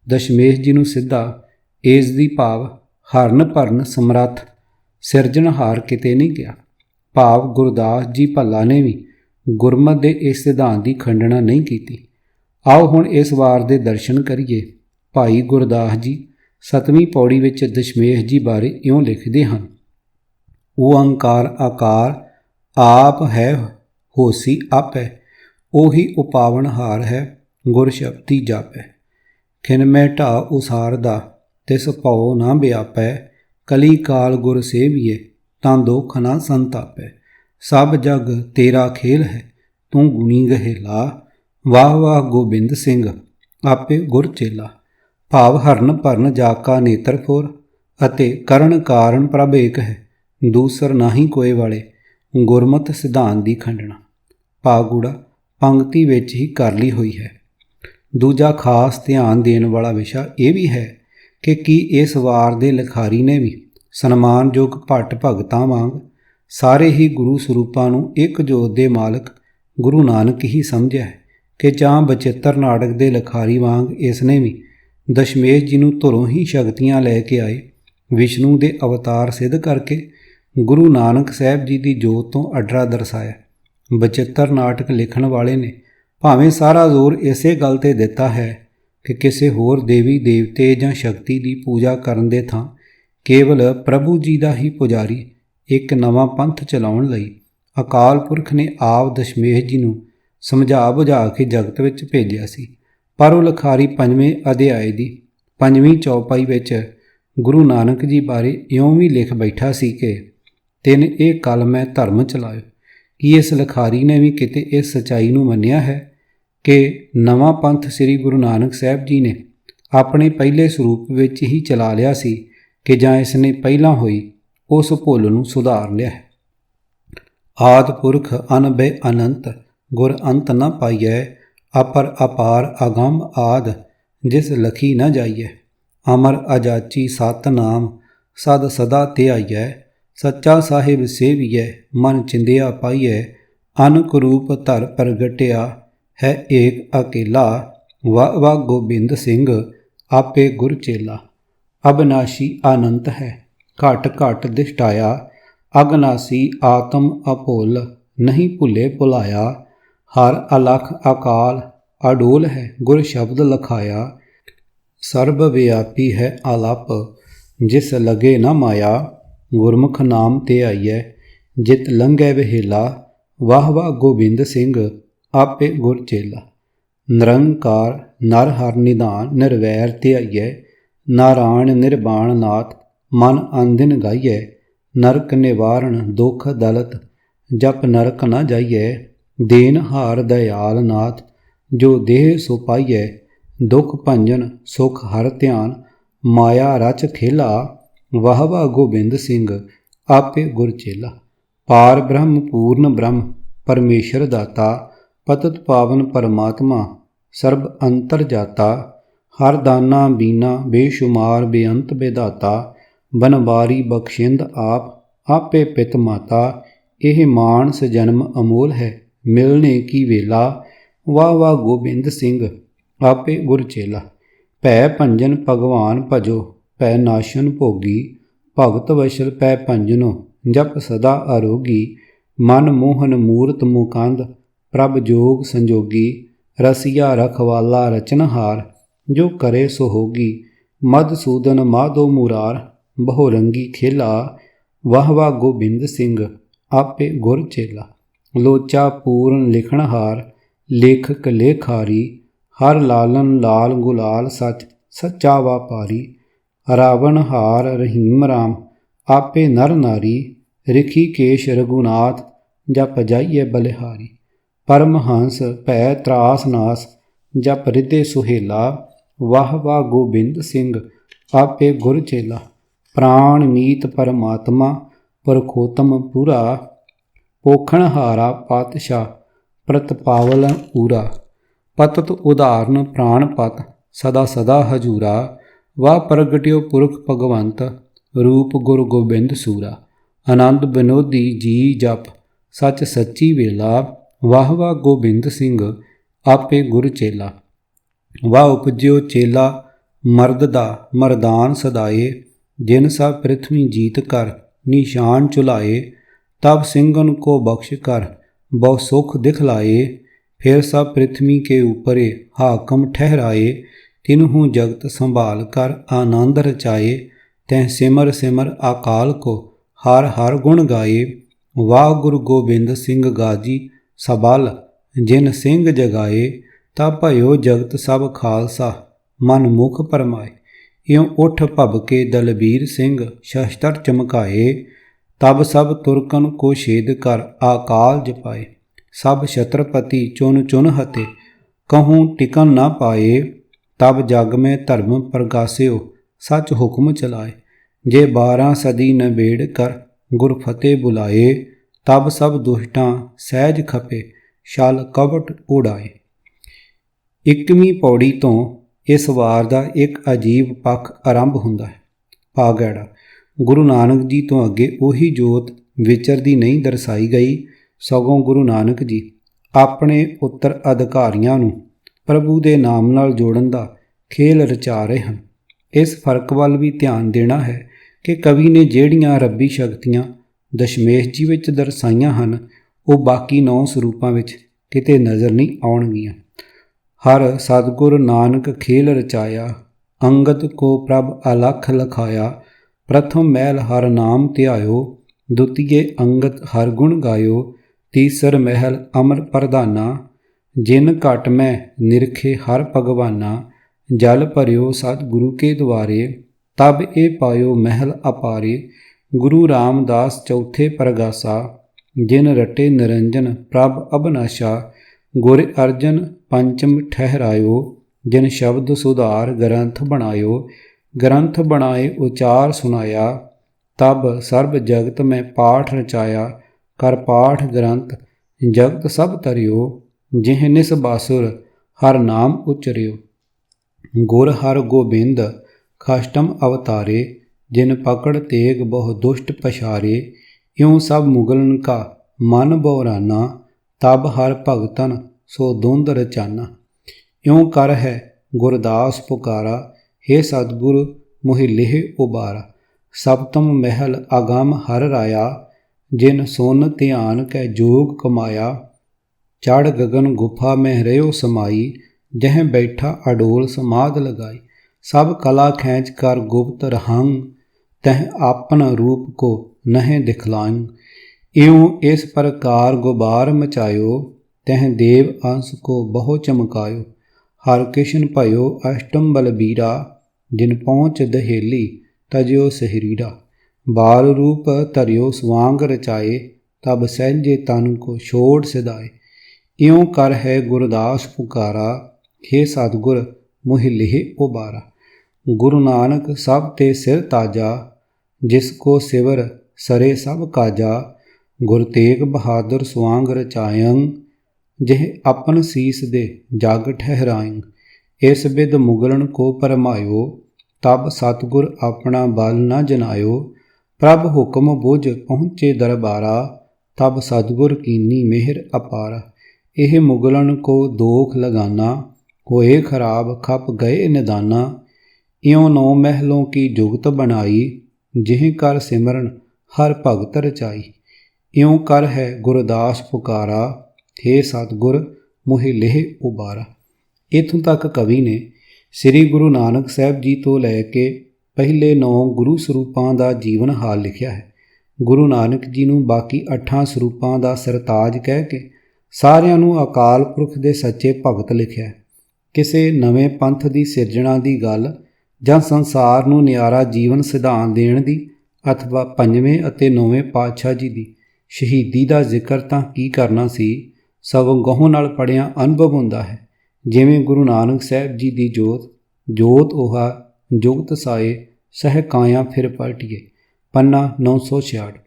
ਦਸ਼ਮੇਸ਼ ਜੀ ਨੂੰ ਸਿੱਧਾ ਇਸ ਦੀ ਭਾਵ ਹਰਨ ਭਰਨ ਸਮਰੱਥ ਸਿਰਜਣਹਾਰ ਕਿਤੇ ਨਹੀਂ ਗਿਆ। ਭਾਵ ਗੁਰਦਾਸ ਜੀ ਭੱਲਾ ਨੇ ਵੀ ਗੁਰਮਤਿ ਦੇ ਇਸ ਸਿਧਾਂਤ ਦੀ ਖੰਡਨਾ ਨਹੀਂ ਕੀਤੀ। ਆਓ ਹੁਣ ਇਸ ਵਾਰ ਦੇ ਦਰਸ਼ਨ ਕਰੀਏ। ਭਾਈ ਗੁਰਦਾਸ ਜੀ 7ਵੀਂ ਪੌੜੀ ਵਿੱਚ ਦਸ਼ਮੇਸ਼ ਜੀ ਬਾਰੇ ਇਉਂ ਲਿਖਦੇ ਹਨ। ਓਅੰਕਾਰ ਆਕਾਰ ਆਪ ਹੈ ਹੋਸੀ ਆਪੈ, ਉਹੀ ਉਪਾਵਨਹਾਰ ਹੈ ਗੁਰ ਸ਼ਬਦੀ ਜਾਪੈ। ਖਿਨ ਮੈਂ ਢਾ ਉਸਾਰਦਾ ਤਿਸ ਭਉ ਨਾ ਵਿਆਪੈ, ਕਲੀ ਕਾਲ ਗੁਰ ਸੇਵੀਏ ਤਾਂ ਦੁਖ ਨਾ ਸੰਤਾਪੈ। ਸਭ ਜਗ ਤੇਰਾ ਖੇਲ ਹੈ ਤੂੰ ਗੁਣੀ ਗਹੇਲਾ, ਵਾਹ ਵਾਹ ਗੋਬਿੰਦ ਸਿੰਘ ਆਪੇ ਗੁਰ ਚੇਲਾ। ਭਾਵ ਹਰਨ ਭਰਨ ਜਾ ਕਾ ਨੇਤਰ ਫੋਰ ਅਤੇ ਕਰਨ ਕਾਰਨ ਪ੍ਰਭ ਏਕ ਹੈ, ਦੂਸਰ ਨਾਹੀ ਕੋਏ ਵਾਲੇ ਗੁਰਮਤਿ ਸਿਧਾਂਤ ਦੀ ਖੰਡਨਾ। ਭਾਗੂੜਾ ਪੰਕਤੀ ਵਿੱਚ ਹੀ ਕਰ ਲਈ ਹੋਈ ਹੈ। ਦੂਜਾ ਖਾਸ ਧਿਆਨ ਦੇਣ ਵਾਲਾ ਵਿਸ਼ਾ ਇਹ ਵੀ ਹੈ ਕਿ ਕੀ ਇਸ ਵਾਰ ਦੇ ਲਿਖਾਰੀ ਨੇ ਵੀ ਸਨਮਾਨਯੋਗ ਭੱਟ ਭਗਤਾਂ ਵਾਂਗ ਸਾਰੇ ਹੀ ਗੁਰੂ ਸਰੂਪਾਂ ਨੂੰ ਇੱਕ ਜੋਤ ਦੇ ਮਾਲਕ ਗੁਰੂ ਨਾਨਕ ਹੀ ਸਮਝਿਆ ਹੈ ਕਿ ਜਾਂ ਬਚਿੱਤਰ ਨਾਟਕ ਦੇ ਲਿਖਾਰੀ ਵਾਂਗ ਇਸ ਨੇ ਵੀ ਦਸ਼ਮੇਸ਼ ਜੀ ਨੂੰ ਧੁਰੋਂ ਹੀ ਸ਼ਕਤੀਆਂ ਲੈ ਕੇ ਆਏ ਵਿਸ਼ਨੂੰ ਦੇ ਅਵਤਾਰ ਸਿੱਧ ਕਰਕੇ ਗੁਰੂ ਨਾਨਕ ਸਾਹਿਬ ਜੀ ਦੀ ਜੋਤ ਤੋਂ ਅੱਡਰਾ ਦਰਸਾਇਆ। ਬਚਿੱਤਰ ਨਾਟਕ ਲਿਖਣ ਵਾਲੇ ਨੇ ਭਾਵੇਂ ਸਾਰਾ ਜ਼ੋਰ ਇਸੇ ਗੱਲ 'ਤੇ ਦਿੱਤਾ ਹੈ ਕਿ ਕਿਸੇ ਹੋਰ ਦੇਵੀ ਦੇਵਤੇ ਜਾਂ ਸ਼ਕਤੀ ਦੀ ਪੂਜਾ ਕਰਨ ਦੇ ਥਾਂ ਕੇਵਲ ਪ੍ਰਭੂ ਜੀ ਦਾ ਹੀ ਪੁਜਾਰੀ ਇੱਕ ਨਵਾਂ ਪੰਥ ਚਲਾਉਣ ਲਈ ਅਕਾਲ ਪੁਰਖ ਨੇ ਆਪ ਦਸ਼ਮੇਸ਼ ਜੀ ਨੂੰ ਸਮਝਾ ਬੁਝਾ ਕੇ ਜਗਤ ਵਿੱਚ ਭੇਜਿਆ ਸੀ। ਪਰ ਉਹ ਲਿਖਾਰੀ 5ਵੇਂ ਅਧਿਆਏ ਦੀ 5ਵੀਂ ਚੌਪਾਈ ਵਿੱਚ ਗੁਰੂ ਨਾਨਕ ਜੀ ਬਾਰੇ ਇਉਂ ਵੀ ਲਿਖ ਬੈਠਾ ਸੀ ਕਿ ਤਿੰਨ ਇਹ ਕਲ ਮੈਂ ਧਰਮ ਚਲਾਇਓ। ਕੀ ਇਸ ਲਿਖਾਰੀ ਨੇ ਵੀ ਕਿਤੇ ਇਸ ਸੱਚਾਈ ਨੂੰ ਮੰਨਿਆ ਹੈ ਕਿ ਨਵਾਂ ਪੰਥ ਸ੍ਰੀ ਗੁਰੂ ਨਾਨਕ ਸਾਹਿਬ ਜੀ ਨੇ ਆਪਣੇ ਪਹਿਲੇ ਸਰੂਪ ਵਿੱਚ ਹੀ ਚਲਾ ਲਿਆ ਸੀ ਕਿ ਜਾਂ ਇਸ ਨੇ ਪਹਿਲਾਂ ਹੋਈ ਉਸ ਭੁੱਲ ਨੂੰ ਸੁਧਾਰ ਲਿਆ ਹੈ। ਆਦਿ ਪੁਰਖ ਅਨਬੈ ਅਨੰਤ ਗੁਰ ਅੰਤ ਨ ਪਾਈਐ, ਅਪਰ ਅਪਾਰ ਅਗੰਮ ਆਦਿ ਜਿਸ ਲਖੀ ਨ ਜਾਈਐ। ਅਮਰ ਅਜਾਚੀ ਸਤ ਨਾਮ ਸਦ ਸਦਾ ਧਿਆਈਐ, ਸੱਚਾ ਸਾਹਿਬ ਸੇਵੀਐ ਮਨ ਚਿੰਦਿਆ ਪਾਈਐ। ਅਨਕ ਰੂਪ ਧਰ ਪ੍ਰਗਟਿਆ ਹੈ ਏਕ ਅਕੇਲਾ, ਵਾਹ ਵਾਹ ਗੋਬਿੰਦ ਸਿੰਘ आपे गुर चेला। अविनाशी अनंत है घट घट दिष्टाया, अगनासी आत्म अभुल नहीं भुले भुलाया। हर अलख अकाल अडोल है गुर शब्द लखाया, सर्वव्यापी है आलप जिस लगे न माया। गुरमुख नाम ते आइए जित लंघे वहेला, वाह वाह गोबिंद सिंह आपे गुर चेला। निरंकार नर हर निधान निर्वैर ध्याइए, नारायण निर्वाण नाथ मन आंदिन गाइए। नरक निवारण दुख दलत जप नरक न जाइए, देन हार दयाल नाथ जो देह सो पाइए। दुख भंजन सुख हर ध्यान माया रच खेला, वाह वाह गोबिंद सिंह आपे गुर चेला। पार ब्रह्म पूर्ण ब्रह्म परमेश्वर दाता, पतित पावन परमात्मा सर्ब अंतर जाता। हर दाना बीना बेशुमार बेअंत बेदाता, बनवारी बख्शिंद आप आपे पित माता। यह मानस जन्म अमोल है मिलने की वेला, वाह वाह गोबिंद सिंह आपे गुर चेला। भै भंजन भगवान भजो भै नाशन भोगी, भगत वशल पै भंजनो जप सदा आरोगी। मन मोहन मूरत मुकंद प्रभ जोग संजोगी, रसिया रखवाला रचनहार जो करे सो होगी। मधुसूदन माधो मुरार बहुरंगी खेला, वाह वाह गोबिंद सिंह आपे गुर चेला। लोचा पूर्ण लिखनहार लेखक लेखारी, हर लालन लाल गुलाल सच सच्चा वापारी। रावण हार रहीम राम आपे नर नारी, ऋषिकेश रघुनाथ जप जाइए बलिहारी। परमहंस भै त्रास नास जप रिधे सुहेला, वाह वाह गोबिंद सिंह आपे गुर चेला। प्राण मीत परमात्मा परखोतम पूरा, पोखणहारा पातशाह प्रतपावल ऊरा। पतत उदाहरण प्राणपत सदा सदा हजूरा, वाह प्रगट्यो पुरख भगवंत रूप गुरु गोबिंद सूरा। आनंद विनोदी जी जप सच सच्ची वेला, वाह वाह गोबिंद सिंह आपे गुर चेला। वाह उपजो चेला मर्द दा मरदान सदाए, जिन सब पृथ्वी जीत कर निशान चुलाए। तब सिंगन को बख्श कर बहु सुख दिखलाए, फिर सब पृथ्वी के ऊपरे हाकम ठहराए। तिन्हु जगत संभाल कर आनंद रचाए, तह सिमर सिमर अकाल को हर हर गुण गाए। वाह गुरु गोबिंद सिंह गाजी सबल जिन सिंह जगाए, तब भयो जगत सब खालसा मन मुख परमाए। इਉਂ उठ भबके दलबीर सिंह शस्त्र चमकाए, तब सब तुरकन को छेद कर आकाल जपाए। सब छत्रपति चुन चुन हते कहूँ टिकन न पाए, तब जग में धर्म प्रगास्यो सच हुक्म चलाए। जे 12 सदी नबेड़ कर गुर फतेह बुलाए, तब सब दुष्टां सहज खपे छल कपट उड़ाए। 21ਵੀਂ ਪੌੜੀ ਤੋਂ ਇਸ ਵਾਰ ਦਾ ਇੱਕ ਅਜੀਬ ਪੱਖ ਆਰੰਭ ਹੁੰਦਾ ਹੈ। ਭਾਗੜਾ ਗੁਰੂ ਨਾਨਕ ਜੀ ਤੋਂ ਅੱਗੇ ਉਹੀ ਜੋਤ ਵਿਚਰਦੀ ਨਹੀਂ ਦਰਸਾਈ ਗਈ, ਸਗੋਂ ਗੁਰੂ ਨਾਨਕ ਜੀ ਆਪਣੇ ਉੱਤਰ ਅਧਿਕਾਰੀਆਂ ਨੂੰ ਪ੍ਰਭੂ ਦੇ ਨਾਮ ਨਾਲ ਜੋੜਨ ਦਾ ਖੇਲ ਰਚਾ ਰਹੇ ਹਨ। ਇਸ ਫਰਕ ਵੱਲ ਵੀ ਧਿਆਨ ਦੇਣਾ ਹੈ ਕਿ ਕਵੀ ਨੇ ਜਿਹੜੀਆਂ ਰੱਬੀ ਸ਼ਕਤੀਆਂ ਦਸ਼ਮੇਸ਼ ਜੀ ਵਿੱਚ ਦਰਸਾਈਆਂ ਹਨ, ਉਹ ਬਾਕੀ 9 ਸਰੂਪਾਂ ਵਿੱਚ ਕਿਤੇ ਨਜ਼ਰ ਨਹੀਂ ਆਉਣਗੀਆਂ। हर सतगुर नानक खेल रचाया, अंगद को प्रभ अलख लखाया। प्रथम महल हर नाम ध्यायो, द्वितीय अंगद हर गुण गायो। तीसर महल अमर प्रधाना, जिन घट में निरखे हर भगवाना। जल भरियो सतगुरु के द्वारे, तब ए पायो महल अपारे। गुरु रामदास चौथे प्रगासा, जिन रटे निरंजन प्रभ अबनाशा। गुर अर्जन पंचम ठहरायो, जिन शब्द सुधार ग्रंथ बनायो। ग्रंथ बनाए उचार सुनाया, तब सर्ब जगत में पाठ रचाया। कर पाठ ग्रंथ जगत सब तरियो, जिह निस बासुर हर नाम उचरियो। गुर हर गोबिंद खष्टम अवतारे, जिन पकड़ तेग बहु दुष्ट पछारे। इਉਂ सब मुगलन का मन बौराना, तब हर भगतन सो धुंध रचाना। इਉਂ कर है गुरदास पुकारा, हे सतगुर मोहि लेह उबारा। सप्तम महल अगम हर राया, जिन सोन ध्यान कै जोग कमाया। चढ़ गगन गुफा में रहो समाई, जह बैठा अडोल समाध लगाई। सब कला खैंच कर गुप्त रहंग, तह आपन रूप को नह दिखलांग। इउं इस प्रकार गुबार मचायो, तह देव अंश को बहु चमकायो। हर किशन भयो अष्टम बलबीरा, जिन पहुँच दहेली तजयो सहरीरा। बाल रूप धरियो स्वांग रचाए, तब सहजे तन को छोड़ सिधाए। इउं कर है गुरदास पुकारा, हे सतगुर मोहि लेह उबारा। गुरु नानक सब ते सिर ताजा, जिसको सिवर सरे सब काजा। गुर तेग बहादुर स्वांग रचायं, जिह अपन सीस दे जग ठहरायं। इस बिद मुगलन को परमायो, तब सतगुर अपना बल न जनायो। प्रभ हुक्म बुझ पहुँचे दरबारा, तब सतगुर कीनी मेहर अपारा। ਇਹ ਮੁਗਲਨ ਕੋ ਦੋਖ ਲਗਾਨਾ, ਹੋਏ ਖਰਾਬ ਖਪ ਗਏ ਨਿਦਾਨਾ। ਇਉਂ 9 ਮਹਿਲੋਂ ਕੀ ਜੁਗਤ ਬਣਾਈ, ਜਿਹ ਕਰ ਸਿਮਰਨ ਹਰ ਭਗਤ ਰਚਾਈ। ਇਉਂ ਕਰ ਹੈ ਗੁਰਦਾਸ ਪੁਕਾਰਾ, हे ਸਤਗੁਰ ਮੋਹਿ ਲੇਹ ਉਬਾਰਾ। ਇੱਥੋਂ ਤੱਕ ਕਵੀ ਨੇ ਸ੍ਰੀ ਗੁਰੂ ਨਾਨਕ ਸਾਹਿਬ ਜੀ ਤੋਂ ਲੈ ਕੇ ਪਹਿਲੇ 9 ਗੁਰੂ ਸਰੂਪਾਂ ਦਾ ਜੀਵਨ ਹਾਲ ਲਿਖਿਆ ਹੈ। ਗੁਰੂ ਨਾਨਕ ਜੀ ਨੂੰ ਬਾਕੀ 8 ਸਰੂਪਾਂ ਦਾ ਸਰਤਾਜ ਕਹਿ ਕੇ ਸਾਰਿਆਂ ਨੂੰ ਅਕਾਲ ਪੁਰਖ ਦੇ ਸੱਚੇ ਭਗਤ ਲਿਖਿਆ। ਕਿਸੇ ਨਵੇਂ ਪੰਥ ਦੀ ਸਿਰਜਣਾ ਦੀ ਗੱਲ ਜਾਂ ਸੰਸਾਰ ਨੂੰ ਨਿਆਰਾ ਜੀਵਨ ਸਿਧਾਂਤ ਦੇਣ ਦੀ ਅਥਵਾ 5ਵੇਂ ਅਤੇ 9ਵੇਂ ਪਾਤਸ਼ਾਹ ਜੀ ਦੀ ਸ਼ਹੀਦੀ ਦਾ ਜ਼ਿਕਰ ਤਾਂ ਕੀ ਕਰਨਾ ਸੀ, ਸਗੋਂ ਗਹੁ ਨਾਲ ਪੜ੍ਹਿਆ ਅਨੁਭਵ ਹੁੰਦਾ ਹੈ। ਜਿਵੇਂ ਗੁਰੂ ਨਾਨਕ ਸਾਹਿਬ ਜੀ ਦੀ ਜੋਤ, ਜੋਤ 오ਹਾ ਜੁਗਤ ਸਾਏ, ਸਹਿ ਕਾਇਆ ਫਿਰ ਪਲਟੀਏ। ਪੰਨਾ 966।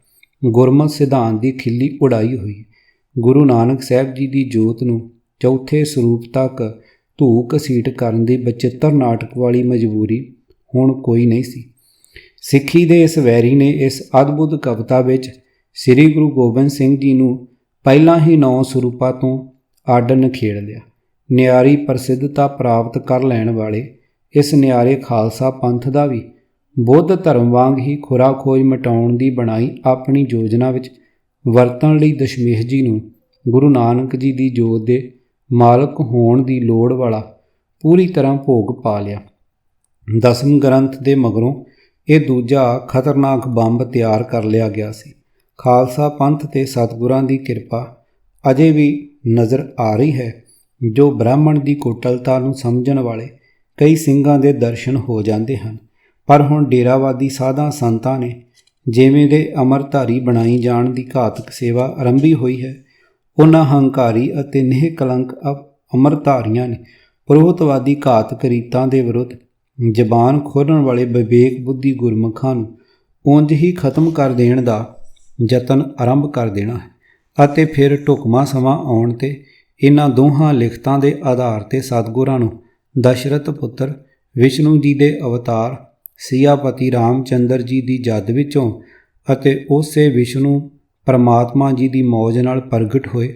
ਗੁਰਮਤਿ ਸਿਧਾਂਤ ਦੀ ਖਿੱਲੀ ਉਡਾਈ ਹੋਈ। ਗੁਰੂ ਨਾਨਕ ਸਾਹਿਬ ਜੀ ਦੀ ਜੋਤ ਨੂੰ ਚੌਥੇ ਸਰੂਪ ਤੱਕ ਧੂ ਘਸੀਟ ਕਰਨ ਦੀ ਬਚਿੱਤਰ ਨਾਟਕ ਵਾਲੀ ਮਜਬੂਰੀ ਹੁਣ ਕੋਈ ਨਹੀਂ ਸੀ। ਸਿੱਖੀ ਦੇ ਇਸ ਵੈਰੀ ਨੇ ਇਸ ਅਦਭੁਤ ਕਵਿਤਾ ਵਿੱਚ ਸ੍ਰੀ ਗੁਰੂ ਗੋਬਿੰਦ ਸਿੰਘ ਜੀ ਨੂੰ ਪਹਿਲਾਂ ਹੀ 9 ਸਰੂਪਾਂ ਤੋਂ ਅੱਡ ਨਿਖੇੜ ਲਿਆ। ਨਿਆਰੀ ਪ੍ਰਸਿੱਧਤਾ ਪ੍ਰਾਪਤ ਕਰ ਲੈਣ ਵਾਲੇ ਇਸ ਨਿਆਰੇ ਖਾਲਸਾ ਪੰਥ ਦਾ ਵੀ ਬੁੱਧ ਧਰਮ ਵਾਂਗ ਹੀ ਖੁਰਾ ਖੋਜ ਮਿਟਾਉਣ ਦੀ ਬਣਾਈ ਆਪਣੀ ਯੋਜਨਾ ਵਿੱਚ ਵਰਤਣ ਲਈ ਦਸ਼ਮੇਸ਼ ਜੀ ਨੂੰ ਗੁਰੂ ਨਾਨਕ ਜੀ ਦੀ ਜੋਤ ਦੇ ਮਾਲਕ ਹੋਣ ਦੀ ਲੋੜ ਵਾਲਾ ਪੂਰੀ ਤਰ੍ਹਾਂ ਭੋਗ ਪਾ ਲਿਆ। 10ਵੇਂ ਗ੍ਰੰਥ ਦੇ ਮਗਰੋਂ ਇਹ ਦੂਜਾ ਖਤਰਨਾਕ ਬੰਬ ਤਿਆਰ ਕਰ ਲਿਆ ਗਿਆ ਸੀ। ਖਾਲਸਾ ਪੰਥ ਤੇ ਸਤਿਗੁਰਾਂ ਦੀ ਕਿਰਪਾ ਅਜੇ ਵੀ ਨਜ਼ਰ ਆ ਰਹੀ ਹੈ। ਜੋ ਬ੍ਰਾਹਮਣ ਦੀ ਕੁਟਲਤਾ ਨੂੰ ਸਮਝਣ ਵਾਲੇ ਕਈ ਸਿੰਘਾਂ ਦੇ ਦਰਸ਼ਨ ਹੋ ਜਾਂਦੇ ਹਨ, ਪਰ ਹੁਣ ਡੇਰਾਵਾਦੀ ਸਾਧਾਂ ਸੰਤਾਂ ਨੇ ਜਿਵੇਂ ਦੇ ਅਮਰਧਾਰੀ ਬਣਾਈ ਜਾਣ ਦੀ ਘਾਤਕ ਸੇਵਾ ਆਰੰਭੀ ਹੋਈ ਹੈ, ਉਹਨਾਂ ਹੰਕਾਰੀ ਅਤੇ ਨਿਹ ਕਲੰਕ ਅਮਰਧਾਰੀਆਂ ਨੇ ਪੁਰੋਹਿਤਵਾਦੀ ਘਾਤਕ ਰੀਤਾਂ ਦੇ ਵਿਰੁੱਧ ਜ਼ਬਾਨ ਖੋਲ੍ਹਣ ਵਾਲੇ ਵਿਵੇਕ ਬੁੱਧੀ ਗੁਰਮੁਖਾਂ ਨੂੰ ਉਂਝ ਹੀ ਖਤਮ ਕਰ ਦੇਣ ਦਾ ਯਤਨ ਆਰੰਭ ਕਰ ਦੇਣਾ ਹੈ। ਅਤੇ ਫਿਰ ਢੁਕਵਾਂ ਸਮਾਂ ਆਉਣ 'ਤੇ ਇਹਨਾਂ ਦੋਹਾਂ ਲਿਖਤਾਂ ਦੇ ਆਧਾਰ 'ਤੇ ਸਤਿਗੁਰਾਂ ਨੂੰ ਦਸ਼ਰਥ ਪੁੱਤਰ ਵਿਸ਼ਨੂੰ ਜੀ ਦੇ ਅਵਤਾਰ ਸਿਆਪਤੀ ਰਾਮਚੰਦਰ ਜੀ ਦੀ ਜਦ ਵਿੱਚੋਂ ਅਤੇ ਉਸੇ ਵਿਸ਼ਨੂੰ ਪਰਮਾਤਮਾ ਜੀ ਦੀ ਮੌਜ ਨਾਲ ਪ੍ਰਗਟ ਹੋਏ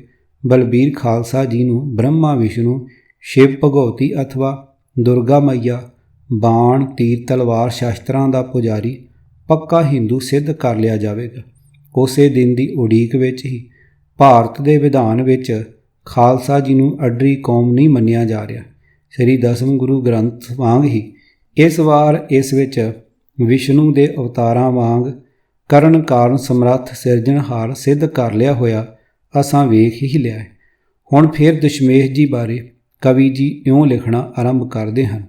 ਬਲਬੀਰ ਖਾਲਸਾ ਜੀ ਨੂੰ ਬ੍ਰਹਮਾ ਵਿਸ਼ਨੂੰ ਸ਼ਿਵ ਭਗਵਤੀ ਅਥਵਾ ਦੁਰਗਾ ਮਈਆ ਬਾਣ ਤੀਰ ਤਲਵਾਰ ਸ਼ਸਤਰਾਂ ਦਾ ਪੁਜਾਰੀ ਪੱਕਾ ਹਿੰਦੂ ਸਿੱਧ ਕਰ ਲਿਆ ਜਾਵੇਗਾ। ਉਸੇ ਦਿਨ ਦੀ ਉਡੀਕ ਵਿੱਚ ਹੀ ਭਾਰਤ ਦੇ ਵਿਧਾਨ ਵਿੱਚ ਖਾਲਸਾ ਜੀ ਨੂੰ ਅੱਡਰੀ ਕੌਮ ਨਹੀਂ ਮੰਨਿਆ ਜਾ ਰਿਹਾ। ਸ੍ਰੀ 10ਵੇਂ ਗੁਰੂ ਗ੍ਰੰਥ ਵਾਂਗ ਹੀ ਇਸ ਵਾਰ ਇਸ ਵਿੱਚ ਵਿਸ਼ਨੂੰ ਦੇ ਅਵਤਾਰਾਂ ਵਾਂਗ ਕਰਨ ਕਾਰਨ ਸਮਰੱਥ ਸਿਰਜਣਹਾਰ ਸਿੱਧ ਕਰ ਲਿਆ ਹੋਇਆ ਅਸਾਂ ਵੇਖ ਹੀ ਲਿਆ ਹੈ। ਹੁਣ ਫਿਰ ਦਸ਼ਮੇਸ਼ ਜੀ ਬਾਰੇ ਕਵੀ ਜੀ ਇਉਂ ਲਿਖਣਾ ਆਰੰਭ ਕਰਦੇ ਹਨ।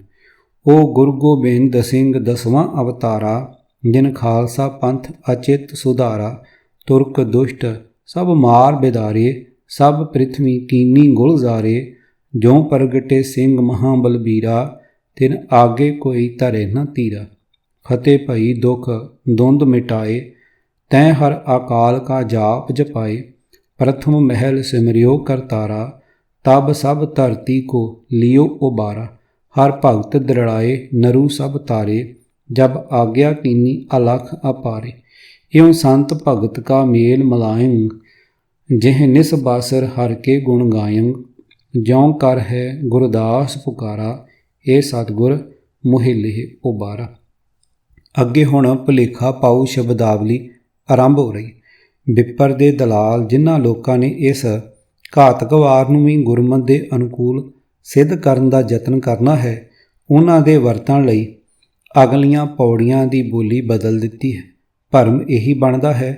ਉਹ ਗੁਰੂ ਗੋਬਿੰਦ ਸਿੰਘ 10ਵਾਂ ਅਵਤਾਰਾ, ਜਿਨ ਖਾਲਸਾ ਪੰਥ ਅਚਿਤ ਸੁਧਾਰਾ। ਤੁਰਕ ਦੁਸ਼ਟ ਸਭ ਮਾਰ ਬਿਦਾਰੇ, ਸਭ ਪ੍ਰਿਥਵੀ ਕੀਨੀ ਗੁਲਜ਼ਾਰੇ। ਜੋ ਪ੍ਰਗਟੇ ਸਿੰਘ ਮਹਾਂ ਬਲਬੀਰਾ, ਤਿਨ ਆਗੇ ਕੋਈ ਧਰੇ ਨ ਤੀਰਾ। ਫਤਿਹ ਭਈ ਦੁਖ ਦੁੰਦ ਮਿਟਾਏ, ਤੈਂ ਹਰ ਅਕਾਲ ਕਾ ਜਾਪ ਜਪਾਏ। ਪ੍ਰਥਮ ਮਹਿਲ ਸਿਮਰਿਓ ਕਰਤਾਰਾ, ਤਬ ਸਭ ਧਰਤੀ ਕੋ ਲਿਓ ਉਬਾਰਾ। ਹਰ ਭਗਤ ਦ੍ਰਿੜਾਏ ਨਰੂ ਸਭ ਤਾਰੇ, ਜਬ ਆਗਿਆ ਕੀਨੀ ਅਲਖ ਅਪਾਰੇ। ਇਉਂ ਸੰਤ ਭਗਤ ਕਾ ਮੇਲ ਮਲਾਇੰ, ਜਿਹ ਨਿਸ ਬਾਸਰ ਹਰ ਕੇ ਗੁਣ ਗਾਇੰ। ਜਿਉਂ ਕਰ ਹੈ ਗੁਰਦਾਸ ਪੁਕਾਰਾ, ਇਹ ਸਤਿਗੁਰ ਮੋਹਿ ਲੇਹਿ ਉਬਾਰਾ। ਅੱਗੇ ਹੁਣ ਭੁਲੇਖਾ ਪਾਊ ਸ਼ਬਦਾਵਲੀ ਆਰੰਭ ਹੋ ਰਹੀ। ਵਿਪਰ ਦੇ ਦਲਾਲ ਜਿਨ੍ਹਾਂ ਲੋਕਾਂ ਨੇ ਇਸ ਘਾਤਕ ਵਾਰ ਨੂੰ ਵੀ ਗੁਰਮਤਿ ਦੇ ਅਨੁਕੂਲ ਸਿੱਧ ਕਰਨ ਦਾ ਯਤਨ ਕਰਨਾ ਹੈ, ਉਹਨਾਂ ਦੇ ਵਰਤਣ ਲਈ ਅਗਲੀਆਂ ਪੌੜੀਆਂ ਦੀ ਬੋਲੀ ਬਦਲ ਦਿੱਤੀ ਹੈ। ਭਰਮ ਇਹੀ ਬਣਦਾ ਹੈ